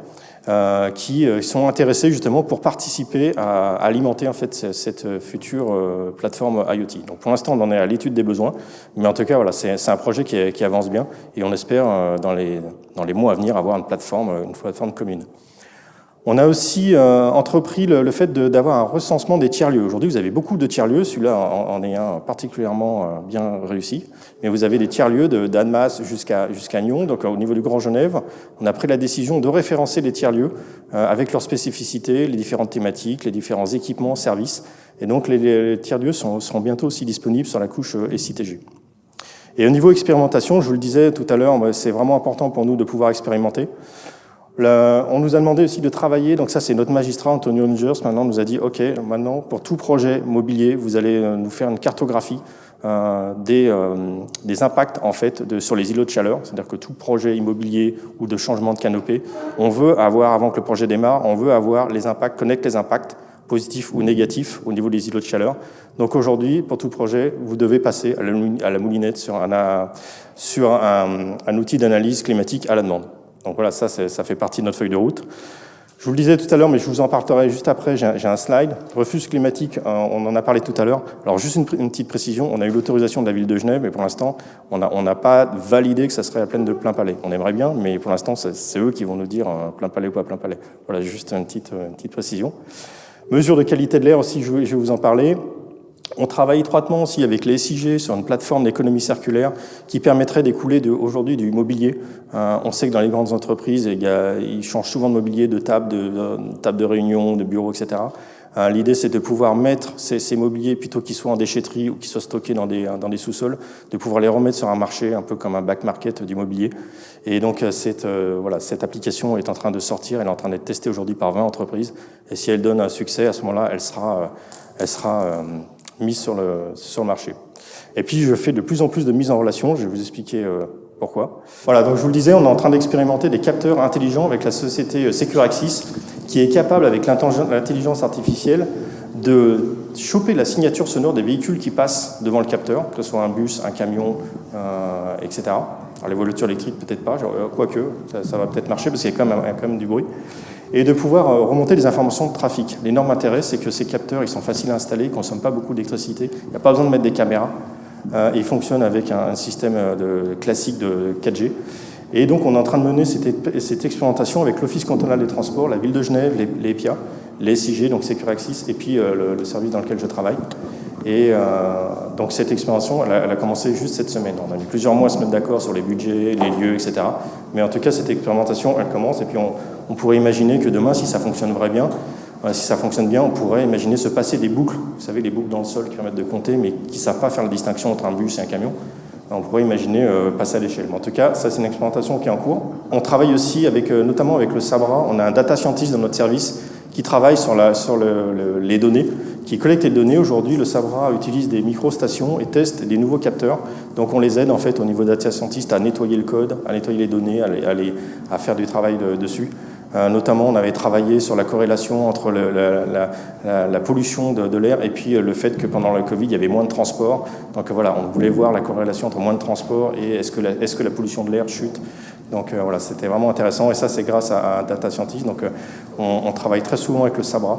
qui sont intéressés justement pour participer à alimenter en fait cette future plateforme IoT. Donc pour l'instant, on en est à l'étude des besoins, mais en tout cas, voilà, c'est un projet qui avance bien et on espère dans les mois à venir avoir une plateforme commune. On a aussi entrepris le fait d'avoir un recensement des tiers-lieux. Aujourd'hui, vous avez beaucoup de tiers-lieux, celui-là en est un particulièrement bien réussi, mais vous avez des tiers-lieux d'Annemasse jusqu'à Nyon. Donc au niveau du Grand Genève, on a pris la décision de référencer les tiers-lieux avec leurs spécificités, les différentes thématiques, les différents équipements, services. Et donc les tiers-lieux seront bientôt aussi disponibles sur la couche SITG. Et au niveau expérimentation, je vous le disais tout à l'heure, c'est vraiment important pour nous de pouvoir expérimenter. On nous a demandé aussi de travailler, donc ça c'est notre magistrat Antonio Ungers, maintenant nous a dit ok, maintenant pour tout projet mobilier, vous allez nous faire une cartographie des impacts en fait sur les îlots de chaleur, c'est-à-dire que tout projet immobilier ou de changement de canopée, on veut avoir, avant que le projet démarre, on veut avoir les impacts, connaître les impacts positifs ou négatifs au niveau des îlots de chaleur. Donc aujourd'hui, pour tout projet, vous devez passer à la moulinette sur un outil d'analyse climatique à la demande. Donc voilà, ça fait partie de notre feuille de route. Je vous le disais tout à l'heure, mais je vous en parlerai juste après, j'ai un slide. Refuge climatique, on en a parlé tout à l'heure. Alors juste une petite précision, on a eu l'autorisation de la ville de Genève, mais pour l'instant, on n'a pas validé que ça serait à plaine de plein palais. On aimerait bien, mais pour l'instant, c'est eux qui vont nous dire plein palais ou pas plein palais. Voilà, juste une petite précision. Mesures de qualité de l'air aussi, je vais vous en parler. On travaille étroitement aussi avec les SIG sur une plateforme d'économie circulaire qui permettrait d'écouler aujourd'hui du mobilier. On sait que dans les grandes entreprises, ils changent souvent de mobilier, de table de réunion, de bureau, etc. L'idée, c'est de pouvoir mettre ces mobiliers, plutôt qu'ils soient en déchetterie ou qu'ils soient stockés dans des sous-sols, de pouvoir les remettre sur un marché, un peu comme un back market du mobilier. Et donc, cette application est en train de sortir, elle est en train d'être testée aujourd'hui par 20 entreprises. Et si elle donne un succès, à ce moment-là, elle sera mise sur le marché. Et puis, je fais de plus en plus de mise en relation. Je vais vous expliquer pourquoi. Voilà, donc je vous le disais, on est en train d'expérimenter des capteurs intelligents avec la société SecurAxis, qui est capable, avec l'intelligence artificielle, de choper la signature sonore des véhicules qui passent devant le capteur, que ce soit un bus, un camion, etc. Alors, les voitures électriques, peut-être pas, quoique, ça va peut-être marcher parce qu'il y a quand même du bruit. Et de pouvoir remonter les informations de trafic. L'énorme intérêt, c'est que ces capteurs, ils sont faciles à installer, ils ne consomment pas beaucoup d'électricité. Il n'y a pas besoin de mettre des caméras. Et ils fonctionnent avec un système classique de 4G. Et donc, on est en train de mener cette expérimentation avec l'Office cantonal des transports, la ville de Genève, les EPIA, les SIG, donc Securaxis, et puis le service dans lequel je travaille. Et donc, cette expérimentation, elle a commencé juste cette semaine. On a mis plusieurs mois à se mettre d'accord sur les budgets, les lieux, etc. Mais en tout cas, cette expérimentation, elle commence. Et puis, on pourrait imaginer que demain, si ça fonctionne bien, on pourrait imaginer se passer des boucles. Vous savez, les boucles dans le sol qui permettent de compter, mais qui ne savent pas faire la distinction entre un bus et un camion. On pourrait imaginer passer à l'échelle. Mais en tout cas, ça, c'est une expérimentation qui est en cours. On travaille aussi, notamment avec le Sabra. On a un data scientist dans notre service qui travaille sur les données, qui collecte les données. Aujourd'hui, le Sabra utilise des microstations et teste des nouveaux capteurs. Donc, on les aide, en fait, au niveau data scientist, à nettoyer le code, à nettoyer les données, à faire du travail dessus. Notamment, on avait travaillé sur la corrélation entre la pollution de l'air et puis le fait que pendant le Covid, il y avait moins de transport. Donc voilà, on voulait voir la corrélation entre moins de transport et est-ce que la pollution de l'air chute. Donc voilà, c'était vraiment intéressant et ça, c'est grâce à un data scientist. Donc on travaille très souvent avec le Sabra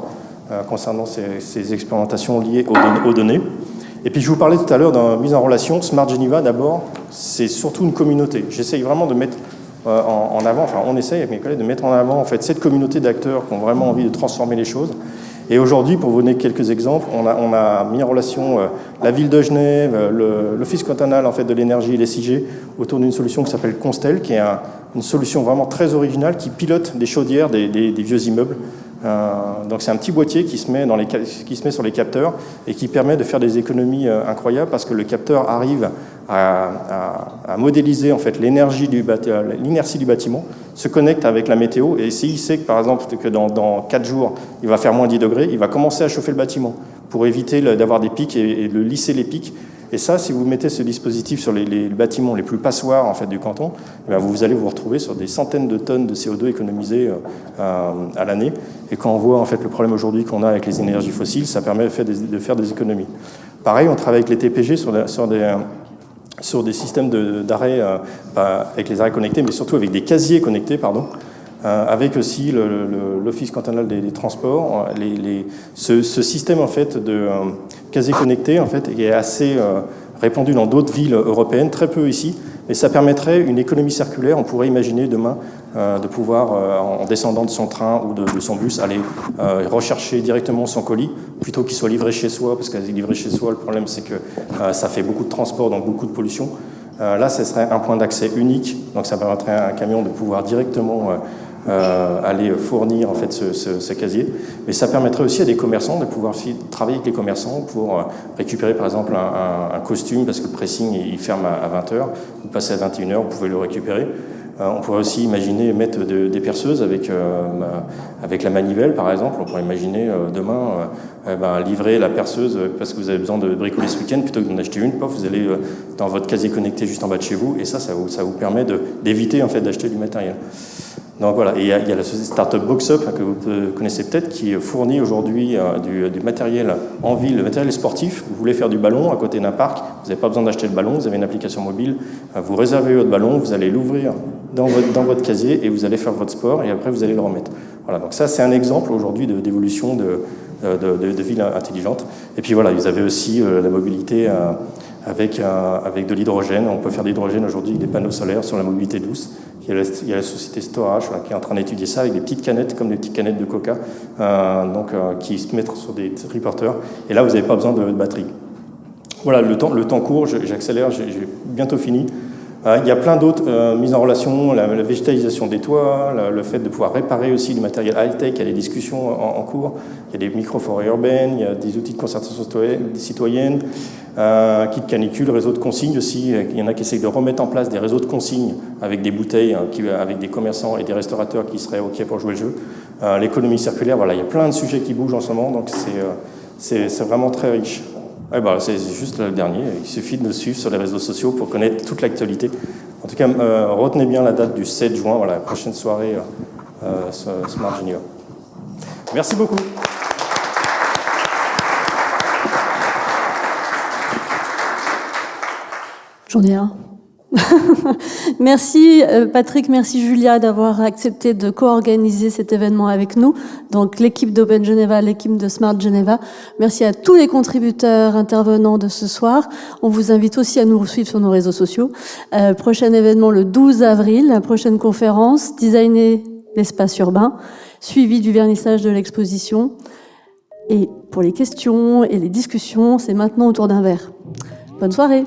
concernant ces expérimentations liées aux données. Et puis je vous parlais tout à l'heure d'une mise en relation. Smart Geneva, d'abord, c'est surtout une communauté. J'essaye vraiment de mettre en avant, enfin on essaye avec mes collègues de mettre en avant en fait cette communauté d'acteurs qui ont vraiment envie de transformer les choses. Et aujourd'hui, pour vous donner quelques exemples, on a mis en relation la ville de Genève, l'Office cantonal en fait de l'énergie et les SIG autour d'une solution qui s'appelle Constel, qui est une solution vraiment très originale qui pilote des chaudières des vieux immeubles. Donc c'est un petit boîtier qui se met sur les capteurs et qui permet de faire des économies incroyables parce que le capteur arrive à modéliser en fait l'inertie du bâtiment, se connecte avec la météo et s'il sait que par exemple que dans 4 jours il va faire moins 10 degrés, il va commencer à chauffer le bâtiment pour éviter d'avoir des pics et de lisser les pics. Et ça, si vous mettez ce dispositif sur les bâtiments les plus passoires en fait, du canton, vous allez vous retrouver sur des centaines de tonnes de CO2 économisées à l'année. Et quand on voit en fait, le problème aujourd'hui qu'on a avec les énergies fossiles, ça permet de faire des économies. Pareil, on travaille avec les TPG sur des systèmes d'arrêt, avec les arrêts connectés, mais surtout avec des casiers connectés, avec aussi l'Office cantonal des transports. Ce système en fait, de casiers connectés en fait, est assez répandu dans d'autres villes européennes, très peu ici, mais ça permettrait une économie circulaire. On pourrait imaginer demain de pouvoir, en descendant de son train ou de son bus, aller rechercher directement son colis, plutôt qu'il soit livré chez soi, parce que livré chez soi, le problème c'est que ça fait beaucoup de transport, donc beaucoup de pollution. Là, ce serait un point d'accès unique, donc ça permettrait à un camion de pouvoir directement aller fournir en fait ce casier. Mais ça permettrait aussi à des commerçants de pouvoir travailler avec les commerçants pour récupérer par exemple un costume, parce que le pressing il ferme à 20h, vous passez à 21h, vous pouvez le récupérer. On pourrait aussi imaginer mettre des perceuses avec la manivelle, par exemple. On pourrait imaginer demain livrer la perceuse parce que vous avez besoin de bricoler ce week-end, plutôt que d'en acheter une. Vous allez dans votre casier connecté juste en bas de chez vous, et ça vous permet d'éviter en fait, d'acheter du matériel. Donc voilà, et il y a la société Startup Box-Up que vous connaissez peut-être, qui fournit aujourd'hui du matériel en ville, le matériel sportif. Vous voulez faire du ballon à côté d'un parc, vous n'avez pas besoin d'acheter le ballon, vous avez une application mobile, vous réservez votre ballon, vous allez l'ouvrir dans votre casier et vous allez faire votre sport et après vous allez le remettre. Voilà, donc ça c'est un exemple aujourd'hui d'évolution de ville intelligente. Et puis voilà, vous avez aussi la mobilité avec de l'hydrogène. On peut faire de l'hydrogène aujourd'hui avec des panneaux solaires sur la mobilité douce. Il y a la société Storage qui est en train d'étudier ça avec des petites canettes, comme des petites canettes de coca, qui se mettent sur des triporteurs. Et là, vous n'avez pas besoin de batterie. Voilà, le temps court, j'accélère, j'ai bientôt fini. Il y a plein d'autres mises en relation, la végétalisation des toits, le fait de pouvoir réparer aussi du matériel high-tech, il y a des discussions en cours, il y a des micro-forêts urbaines, il y a des outils de concertation citoyenne, kit canicule, réseau de consignes aussi. Il y en a qui essayent de remettre en place des réseaux de consignes avec des bouteilles, avec des commerçants et des restaurateurs qui seraient OK pour jouer le jeu. L'économie circulaire, voilà, il y a plein de sujets qui bougent en ce moment, donc c'est vraiment très riche. C'est juste le dernier, il suffit de nous suivre sur les réseaux sociaux pour connaître toute l'actualité. En tout cas, retenez bien la date du 7 juin, voilà, la prochaine soirée Smart Geneva. Merci beaucoup. J'en ai un. Merci Patrick, merci Julia d'avoir accepté de co-organiser cet événement avec nous. Donc l'équipe d'Open Geneva, l'équipe de Smart Geneva. Merci à tous les contributeurs intervenants de ce soir. On vous invite aussi à nous suivre sur nos réseaux sociaux. Prochain événement le 12 avril, la prochaine conférence, Designer l'espace urbain, suivi du vernissage de l'exposition. Et pour les questions et les discussions, c'est maintenant autour d'un verre. Bonne soirée.